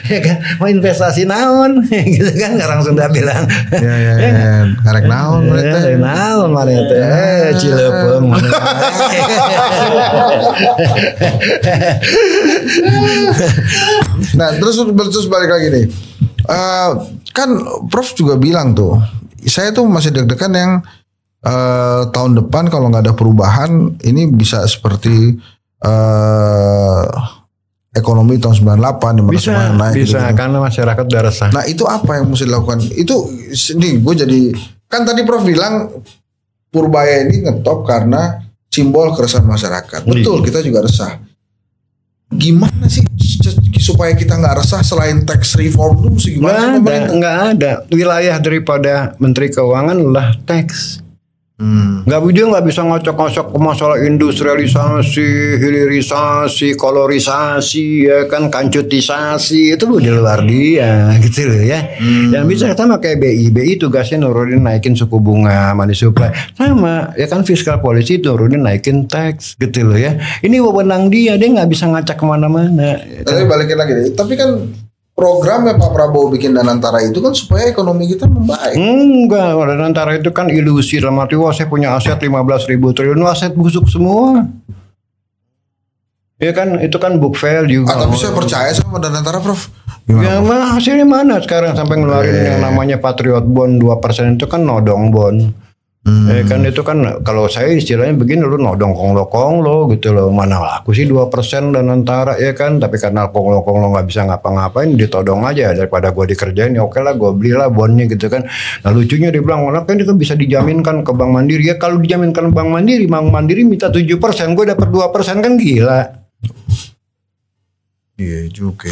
Speaker 2: Ya kan, mau investasi naon gitu kan, orang Sunda bilang.
Speaker 1: Ya. Karek naon mereka.
Speaker 2: Naon mereka. Cilepeung.
Speaker 1: Nah, terus balik lagi nih. Kan Prof juga bilang tuh, saya tuh masih deg-degan yang tahun depan kalau nggak ada perubahan ini bisa seperti ekonomi tahun 98
Speaker 2: bisa naik bisa gitu. Karena masyarakat udah resah.
Speaker 1: Nah, itu apa yang mesti dilakukan? Itu nih gue jadi kan tadi Prof bilang Purbaya ini ngetop karena simbol keresahan masyarakat. Betul, kita juga resah. Gimana sih supaya kita nggak resah selain tax reform itu mesti gimana?
Speaker 2: Nggak ada. Wilayah daripada Menteri Keuangan adalah tax. Nggak bisa ngocok-ngocok masalah industrialisasi, hilirisasi, kolorisasi, ya kan, kancutisasi, itu di luar dia, gitu loh ya. Yang bisa sama kayak BI tugasnya nurunin naikin suku bunga, money supply, sama ya kan, fiskal policy nurunin naikin tax, gitu loh ya. Ini wewenang dia nggak bisa ngacak kemana-mana.
Speaker 1: Tapi balikin lagi deh, tapi kan programnya Pak Prabowo bikin Danantara itu kan supaya ekonomi kita membaik.
Speaker 2: Enggak, Danantara itu kan ilusi dalam arti, wah saya punya aset 15.000 triliun, aset busuk semua. Ya kan, itu kan book value.
Speaker 1: Tapi saya percaya sama Danantara, Prof.
Speaker 2: Ya mah hasilnya mana sekarang sampai ngeluarin yang namanya Patriot Bond 2% itu kan nodong bond. Kan itu kan kalau saya istilahnya begini, lu nodong konglo gitu loh, mana laku sih 2% Danantara ya kan, tapi karena konglo nggak bisa ngapa-ngapain ditodong aja, daripada gue dikerjain ya oke lah gue belilah bondnya gitu kan. Nah lucunya dia bilang, kan itu bisa dijaminkan ke Bank Mandiri. Ya kalau dijaminkan Bank Mandiri minta 7%, gue dapat 2% kan gila.
Speaker 1: Iya juga.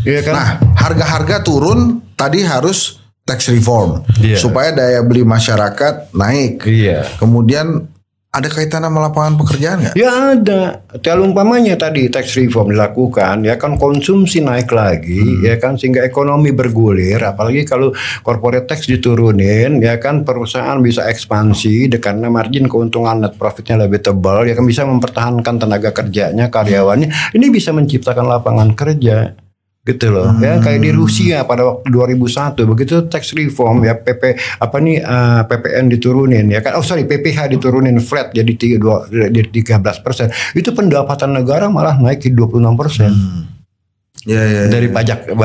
Speaker 2: Iya kan.
Speaker 1: Nah harga-harga turun tadi harus tax reform supaya daya beli masyarakat naik. Kemudian ada kaitannya sama lapangan pekerjaan nggak?
Speaker 2: Ya ada. Kalau umpamanya tadi tax reform dilakukan, ya kan konsumsi naik lagi, ya kan sehingga ekonomi bergulir. Apalagi kalau corporate tax diturunin, ya kan perusahaan bisa ekspansi karena margin keuntungan net profitnya lebih tebal, ya kan bisa mempertahankan tenaga kerjanya, karyawannya. Ini bisa menciptakan lapangan kerja. Gitu loh, ya kayak di Rusia pada waktu 2001 begitu tax reform ya PPN diturunin ya kan, PPH diturunin flat jadi 13%, itu pendapatan negara malah naik ke 26%. Dari pajak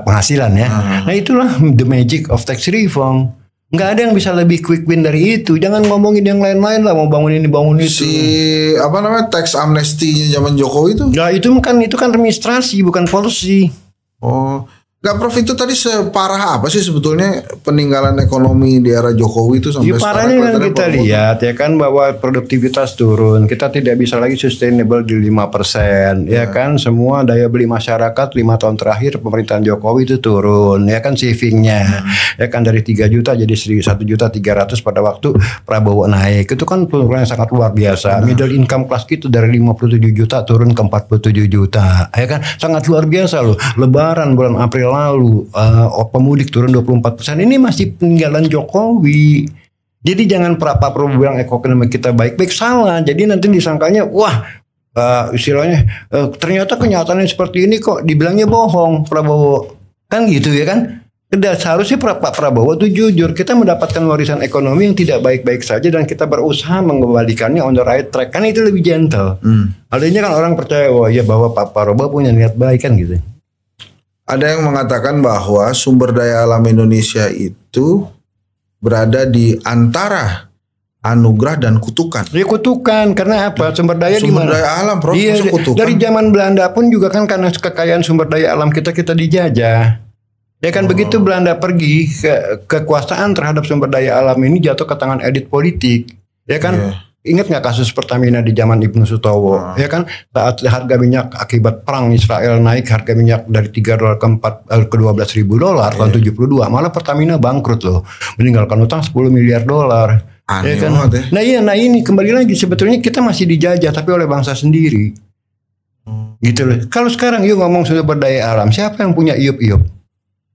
Speaker 2: penghasilan ya. Nah itulah the magic of tax reform. Nggak ada yang bisa lebih quick win dari itu. Jangan ngomongin yang lain-lain lah, mau bangun ini bangun itu.
Speaker 1: Tax amnesti-nya zaman Jokowi itu?
Speaker 2: Ya itu kan administrasi bukan policy.
Speaker 1: Nggak, Prof, itu tadi separah apa sih sebetulnya peninggalan ekonomi di era Jokowi itu sampai
Speaker 2: parahnya kan kita lihat ya kan bahwa produktivitas turun, kita tidak bisa lagi sustainable di 5%, ya kan semua daya beli masyarakat 5 tahun terakhir pemerintahan Jokowi itu turun, ya kan savingnya, ya kan dari 3 juta jadi 1.300.000 pada waktu Prabowo naik, itu kan penurunan yang sangat luar biasa. Middle income class itu dari 57 juta turun ke 47 juta, ya kan sangat luar biasa loh. Lebaran bulan April lalu pemudik turun 24%. Ini masih peninggalan Jokowi. Jadi jangan Pak Prabowo bilang ekonomi kita baik-baik, salah. Jadi nanti disangkanya wah istilahnya ternyata kenyataannya seperti ini kok, dibilangnya bohong Prabowo. Kan gitu ya kan? Seharusnya Pak Prabowo itu jujur, kita mendapatkan warisan ekonomi yang tidak baik-baik saja dan kita berusaha mengembalikannya on the right track. Kan itu lebih gentle. Adanya kan orang percaya bahwa Pak Prabowo punya niat baik kan gitu.
Speaker 1: Ada yang mengatakan bahwa sumber daya alam Indonesia itu berada di antara anugerah dan kutukan.
Speaker 2: Ya kutukan, karena apa? Sumber daya di mana?
Speaker 1: Sumber daya alam, Prof.
Speaker 2: Iya, dari zaman Belanda pun juga kan karena kekayaan sumber daya alam kita dijajah. Ya kan begitu Belanda pergi, kekuasaan terhadap sumber daya alam ini jatuh ke tangan elit politik. Ya kan? Ingat nggak kasus Pertamina di zaman Ibnu Sutowo? Ya kan saat harga minyak akibat perang Israel naik, harga minyak dari $3 ke $12.000 tahun 72, malah Pertamina bangkrut loh, meninggalkan utang $10 miliar. Ya kan? Nah ini kembali lagi sebetulnya kita masih dijajah tapi oleh bangsa sendiri. Gitu loh. Kalau sekarang yuk ngomong sumber daya alam, siapa yang punya iup-iup?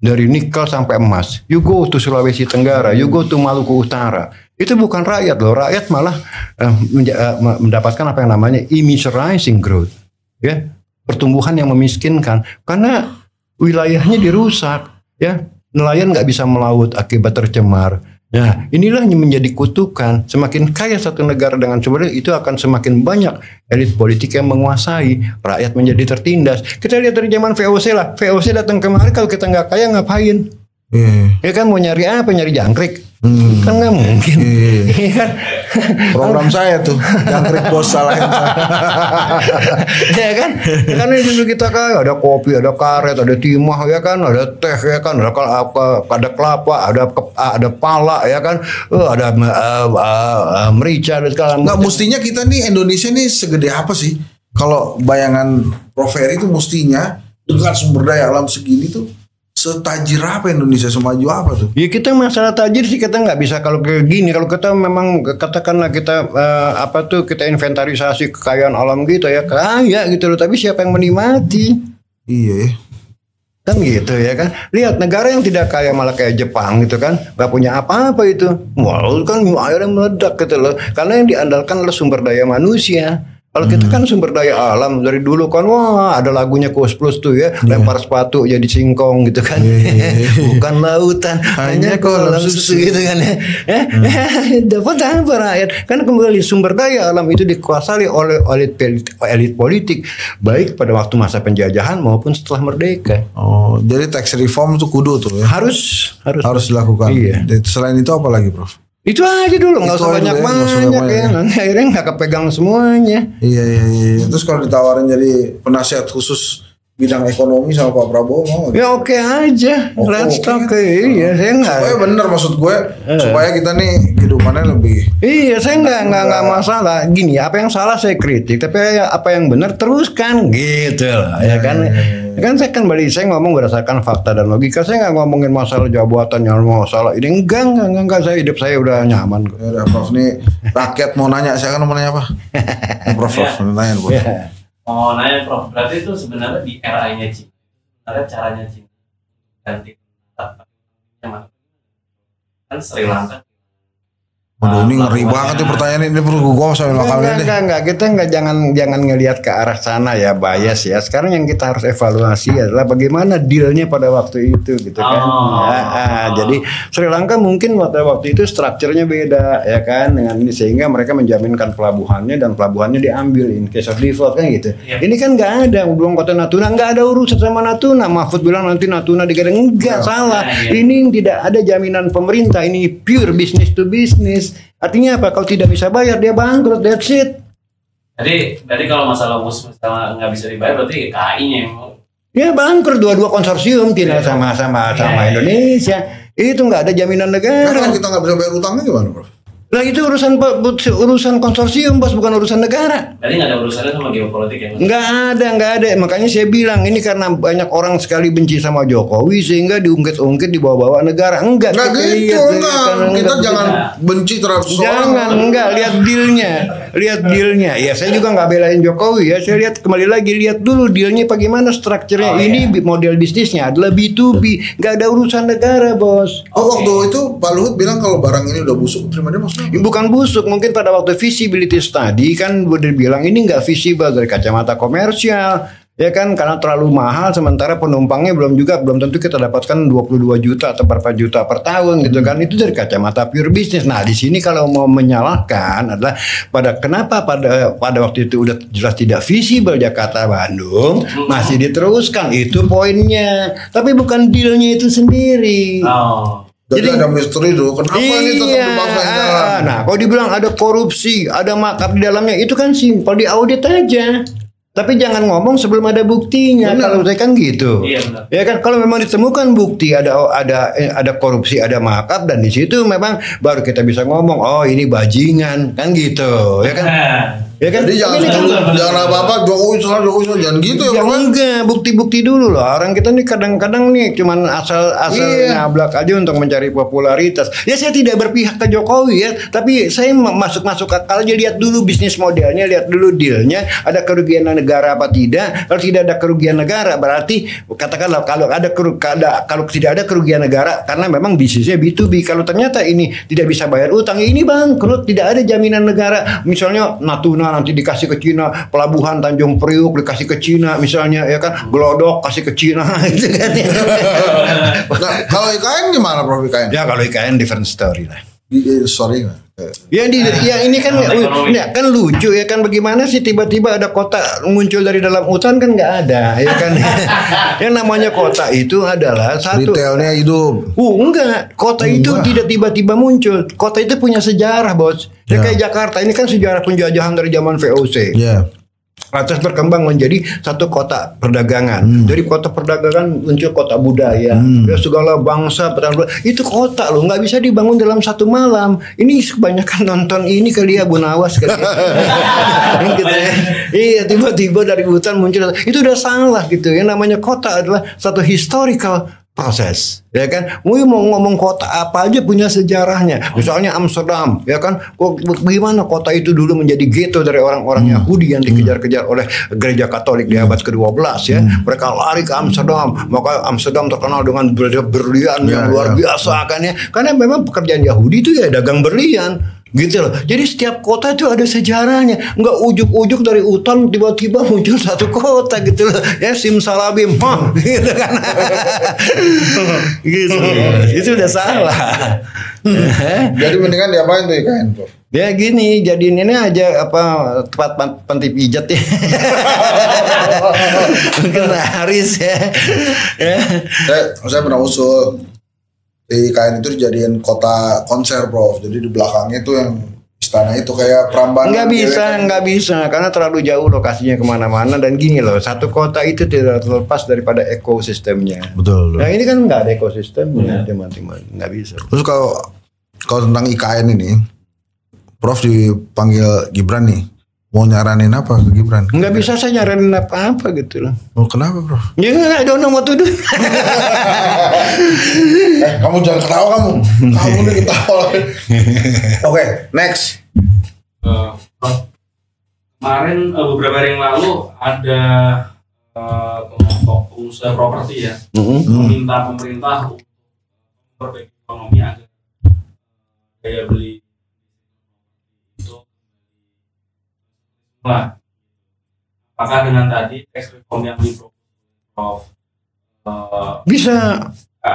Speaker 2: Dari nikel sampai emas, you go to Sulawesi Tenggara, you go to Maluku Utara, itu bukan rakyat loh, rakyat malah mendapatkan apa yang namanya immiserizing growth, ya, pertumbuhan yang memiskinkan, karena wilayahnya dirusak, ya, nelayan nggak bisa melaut akibat tercemar. Nah, inilah yang menjadi kutukan. Semakin kaya satu negara dengan sumber daya, itu akan semakin banyak elit politik yang menguasai. Rakyat menjadi tertindas. Kita lihat dari zaman VOC lah. VOC datang kemari, kalau kita nggak kaya ngapain? Ya kan mau nyari apa? Nyari jangkrik. Kan nggak mungkin.
Speaker 1: Program saya tuh jangkrik bos salahin.
Speaker 2: Ya kan? Karena dulu kita kan ada kopi, ada karet, ada timah, ya kan, ada teh, ya kan, ada kelapa, ada pala, ya kan, ada merica dan segala macam.
Speaker 1: Nggak, mestinya kita nih Indonesia nih segede apa sih? Kalau bayangan Prof Ferry itu mestinya dengan sumber daya alam segini tuh setajir apa Indonesia, semaju apa tuh?
Speaker 2: Ya kita masalah tajir sih kita nggak bisa kalau kayak gini. Kalau kita memang katakanlah kita kita inventarisasi kekayaan alam gitu ya, kaya gitu loh. Tapi siapa yang menikmati?
Speaker 1: Iya.
Speaker 2: Kan gitu ya kan. Lihat negara yang tidak kaya malah kayak Jepang gitu kan, nggak punya apa-apa itu. Wah kan airnya meledak gitu loh. Karena yang diandalkan adalah sumber daya manusia. Kalau kita kan sumber daya alam dari dulu kan, wah ada lagunya Kus Plus tuh ya, lempar sepatu jadi singkong gitu kan, bukan lautan hanya kolam susu gitu kan ya, dapat apa rakyat? Kan kembali sumber daya alam itu dikuasai oleh elit politik, baik pada waktu masa penjajahan maupun setelah merdeka.
Speaker 1: Oh, jadi tax reform itu kudu tuh ya? Harus dilakukan. Iya. Selain itu apa lagi, Prof?
Speaker 2: Itu aja dulu, nggak usah banyak-banyak ya. Nanti akhirnya nggak kepegang semuanya.
Speaker 1: Iya. Terus kalau ditawarin jadi penasihat khusus bidang ekonomi sama Pak Prabowo mau?
Speaker 2: Ya oke aja. Let's talk. Iya, saya nggak.
Speaker 1: Supaya bener maksud gue, supaya kita nih kehidupannya lebih.
Speaker 2: Iya, saya nggak masalah. Gini, apa yang salah saya kritik, tapi apa yang benar teruskan gitu loh, ya kan? Kan saya ngomong berdasarkan fakta dan logika. Saya nggak ngomongin masalah jabatan yang masalah ini enggak. Saya hidup saya udah nyaman.
Speaker 1: Ya, Prof, nih rakyat mau nanya, saya kan mau nanya apa? Prof, nanya Prof.
Speaker 3: Mau nanya Prof, berarti itu sebenarnya di era-nya Cina, sebenarnya caranya Cina ganti kan Sri Lanka.
Speaker 1: Waduh, ini ngeri banget nih pertanyaan ini, perlu gua sampai makamnya deh.
Speaker 2: Enggak, kita jangan ngelihat ke arah sana ya, bias ya. Sekarang yang kita harus evaluasi adalah bagaimana dealnya pada waktu itu gitu kan. Jadi Sri Lanka mungkin pada waktu itu strukturnya beda ya kan dengan ini, sehingga mereka menjaminkan pelabuhannya dan pelabuhannya diambil in case of default kan gitu. Ini kan nggak ada hubungan kota Natuna, nggak ada urusan sama Natuna. Mahfud bilang nanti Natuna digadang, enggak, salah. Ini tidak ada jaminan pemerintah, ini pure business to business. Artinya apa? Kalau tidak bisa bayar dia bangkrut, that's it.
Speaker 3: Jadi kalau masalah WUS misalnya nggak bisa dibayar berarti KAI-nya yang
Speaker 2: ya bangkrut, dua konsorsium tidak sama Indonesia. Itu nggak ada jaminan negara.
Speaker 1: Kalau kita nggak bisa bayar utangnya gimana, Prof?
Speaker 2: Lah itu urusan konsorsium, bos, bukan urusan negara.
Speaker 3: Jadi nggak ada urusannya sama geopolitik ya?
Speaker 2: Nggak ada. Makanya saya bilang ini karena banyak orang sekali benci sama Jokowi sehingga diungkit-ungkit dibawa-bawa negara. Enggak gitu.
Speaker 1: Kita jangan benci terhadap seorang.
Speaker 2: Lihat dealnya. Ya saya juga nggak belain Jokowi ya. Saya lihat dulu dealnya bagaimana strukturnya. Ini model bisnisnya adalah B2B, nggak ada urusan negara, bos.
Speaker 1: Waktu itu Pak Luhut bilang kalau barang ini udah busuk terima dia maksudnya.
Speaker 2: Bukan busuk, mungkin pada waktu visibility study kan udah bilang ini nggak visible dari kacamata komersial, ya kan, karena terlalu mahal sementara penumpangnya belum tentu kita dapatkan 22 juta atau berapa juta per tahun gitu kan. Itu dari kacamata pure business. Nah di sini kalau mau menyalahkan adalah kenapa pada waktu itu udah jelas tidak visible Jakarta Bandung masih diteruskan, itu poinnya, tapi bukan dealnya itu sendiri.
Speaker 1: Jadi ada misteri dulu, kenapa ini tetap dipaksa jalan?
Speaker 2: Nah, kalau dibilang ada korupsi, ada markup di dalamnya, itu kan simpel, diaudit aja. Tapi jangan ngomong sebelum ada buktinya. Kalau saya kan gitu. Iya, ya kan, kalau memang ditemukan bukti ada korupsi, ada markup, dan di situ memang baru kita bisa ngomong, oh ini bajingan, kan gitu, ya kan? Ya kan?
Speaker 1: Jadi jangan apa-apa Jokowi salah jangan gitu ya, Bang.
Speaker 2: Enggak, bukti-bukti dulu loh. Orang kita nih kadang-kadang nih cuman asal nyablak aja untuk mencari popularitas. Ya saya tidak berpihak ke Jokowi ya, tapi saya masuk akal aja, lihat dulu bisnis modelnya, lihat dulu dealnya, ada kerugian negara apa tidak. Kalau tidak ada kerugian negara berarti katakanlah kalau tidak ada kerugian negara karena memang bisnisnya B2B. Kalau ternyata ini tidak bisa bayar utang, ya ini bangkrut, tidak ada jaminan negara. Misalnya Natuna nanti dikasih ke Cina, pelabuhan Tanjung Priuk dikasih ke Cina misalnya, ya kan, Glodok kasih ke Cina gitu kan.
Speaker 1: Nah, kalau IKN gimana, Prof? IKN?
Speaker 2: Ya kalau IKN different story lah.
Speaker 1: Sorry.
Speaker 2: Ya ini kan kan lucu ya kan, bagaimana sih tiba-tiba ada kota muncul dari dalam hutan, kan nggak ada ya kan. Yang namanya kota itu adalah satu
Speaker 1: retailnya hidup.
Speaker 2: Enggak, kota itu tidak tiba-tiba muncul. Kota itu punya sejarah, bos. Ya kayak Jakarta ini kan sejarah penjajahan dari zaman VOC. Lantas berkembang menjadi satu kota perdagangan. Dari kota perdagangan muncul kota budaya. Ya segala bangsa itu kota loh, nggak bisa dibangun dalam satu malam. Ini kebanyakan nonton ini kali ya, Bu Nawas kali. Iya, tiba-tiba dari hutan muncul. Itu udah salah gitu. Yang namanya kota adalah satu historical proses, ya kan. Mau ngomong kota apa aja punya sejarahnya. Misalnya Amsterdam, ya kan. Bagaimana kota itu dulu menjadi ghetto dari orang-orang Yahudi yang dikejar-kejar oleh gereja Katolik di abad ke-12 ya. Mereka lari ke Amsterdam, maka Amsterdam terkenal dengan berlian yang luar biasa kan ya. Karena memang pekerjaan Yahudi itu ya dagang berlian. Gitu loh. Jadi setiap kota itu ada sejarahnya. Enggak ujuk-ujuk dari hutan tiba-tiba muncul satu kota gitu loh. Ya simsalabim, gitu kan. Gitu. Itu udah salah.
Speaker 1: Jadi mendingan diapain tuh IKN, Prof?
Speaker 2: Ya gini, jadiin ini aja tempat panti pijat ya. Mungkin Haris ya.
Speaker 1: Saya pernah usul di IKN itu dijadiin kota konser, Prof. Jadi di belakangnya itu yang istana itu kayak Prambanan.
Speaker 2: Nggak bisa karena terlalu jauh lokasinya kemana-mana. Dan gini loh, satu kota itu tidak terlepas daripada ekosistemnya.
Speaker 1: Betul.
Speaker 2: Nah ini kan nggak ada ekosistemnya, teman-teman, nggak bisa.
Speaker 1: Terus kalau tentang IKN ini, Prof dipanggil Gibran nih, mau nyaranin apa ke Gibran?
Speaker 2: Nggak bisa saya nyaranin apa-apa gitu loh.
Speaker 1: Oh kenapa Prof?
Speaker 2: Ya I don't know what to do.
Speaker 1: Kamu jangan ketawa kamu. Kamu nih ketawa. Oke, next.
Speaker 3: Kemarin beberapa hari yang lalu ada kelompok pengusaha properti ya meminta pemerintah untuk memperbaiki ekonomi agar daya beli itu lah. Apakah dengan tadi tax reform yang diproposal Prof
Speaker 2: Bisa.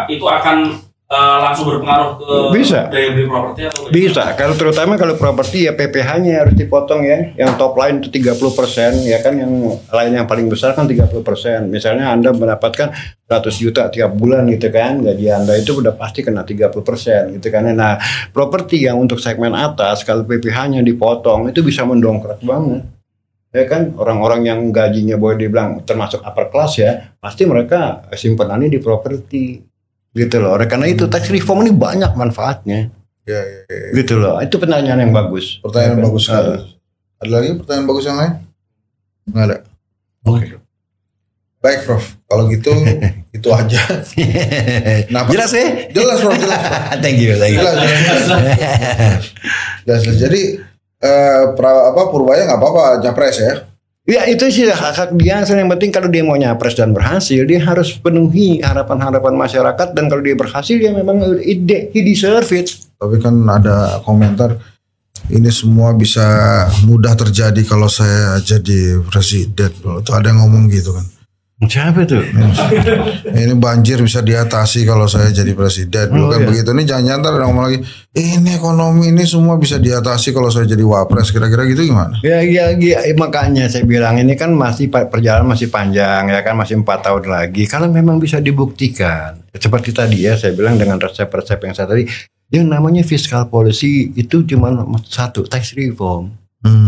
Speaker 3: itu akan langsung berpengaruh ke
Speaker 2: Bisa.
Speaker 3: daya beli properti atau
Speaker 2: Bisa, terutama kalau properti ya PPh-nya harus dipotong ya. Yang top line itu 30% ya kan, yang lain yang paling besar kan 30%. Misalnya Anda mendapatkan 100 juta tiap bulan gitu kan, gaji Anda itu udah pasti kena 30% gitu kan. Nah, properti yang untuk segmen atas kalau PPh-nya dipotong itu bisa mendongkrak banget. Ya kan, orang-orang yang gajinya boleh dibilang termasuk upper class ya, pasti mereka simpanannya di properti. Gitu loh. Karena itu tax reform ini banyak manfaatnya.
Speaker 1: Ya.
Speaker 2: Gitu loh. Itu pertanyaan yang bagus.
Speaker 1: Pertanyaan bagus sekali. Ada lagi pertanyaan bagus yang lain? Nggak ada. Oke. Baik Prof. Kalau gitu itu aja.
Speaker 2: Jelas ya?
Speaker 1: Jelas Prof. Jelas.
Speaker 2: Thank you.
Speaker 1: Jelas. Jadi Purbaya nggak apa-apa nyapres ya?
Speaker 2: Ya itu sih hak dia. Yang penting kalau dia mau nyapres dan berhasil, dia harus penuhi harapan-harapan masyarakat, dan kalau dia berhasil dia memang he deserve it.
Speaker 1: Tapi kan ada komentar ini semua bisa mudah terjadi kalau saya jadi presiden. Itu ada yang ngomong gitu kan.
Speaker 2: Siapa tuh?
Speaker 1: Ini banjir bisa diatasi kalau saya jadi presiden. Bukan begitu. Ini jangan-jangan ada ngomong lagi, ini ekonomi ini semua bisa diatasi kalau saya jadi wapres. Kira-kira gitu gimana?
Speaker 2: Ya, makanya saya bilang ini kan masih perjalanan masih panjang ya kan, masih 4 tahun lagi. Kalau memang bisa dibuktikan, seperti tadi ya saya bilang dengan resep-resep yang saya tadi, yang namanya fiscal policy itu cuma satu, tax reform.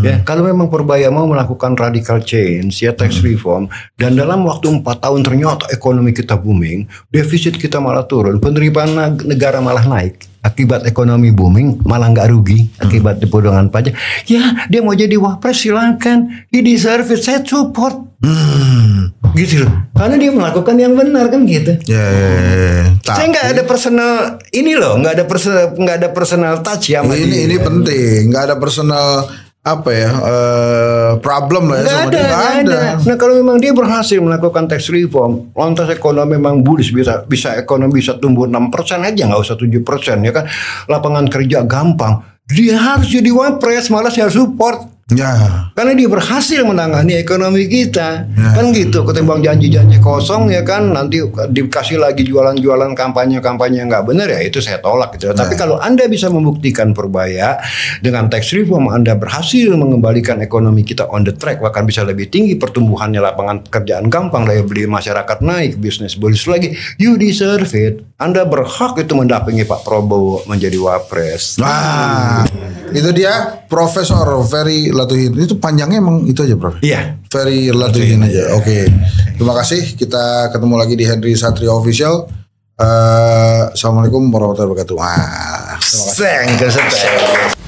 Speaker 2: Ya, kalau memang Purbaya mau melakukan radical change ya tax reform, dan dalam waktu 4 tahun ternyata ekonomi kita booming, defisit kita malah turun, penerimaan negara malah naik, akibat ekonomi booming malah nggak rugi akibat potongan pajak, ya dia mau jadi wapres silakan, he deserve it, saya support. Gitu loh, karena dia melakukan yang benar kan gitu. Saya nggak ada personal ini loh, nggak ada personal touch ya.
Speaker 1: Ini penting, nggak ada personal problem lah ya.
Speaker 2: Nggak ada. Nah kalau memang dia berhasil melakukan tax reform, lantas ekonomi memang bullish, bisa ekonomi bisa tumbuh 6% aja, nggak usah 7% ya kan, lapangan kerja gampang, dia harus jadi wapres, malah saya support.
Speaker 1: Ya.
Speaker 2: Karena dia berhasil menangani ekonomi kita, kan gitu. Ketimbang janji-janji kosong ya kan, nanti dikasih lagi jualan-jualan kampanye-kampanye yang nggak benar, ya itu saya tolak gitu. Tapi kalau Anda bisa membuktikan Purbaya dengan tax reform Anda berhasil mengembalikan ekonomi kita on the track, bahkan bisa lebih tinggi pertumbuhannya, lapangan pekerjaan gampang, daya beli masyarakat naik, bisnis bullish lagi, you deserve it. Anda berhak itu mendampingi Pak Prabowo menjadi wapres.
Speaker 1: Nah, itu dia Profesor Ferry Latuhin. Itu panjangnya emang itu aja Prof?
Speaker 2: Iya,
Speaker 1: Ferry Latuhin aja. Oke. Terima kasih. Kita ketemu lagi di Henry Satrio Official. Assalamualaikum warahmatullahi wabarakatuh. Terima kasih.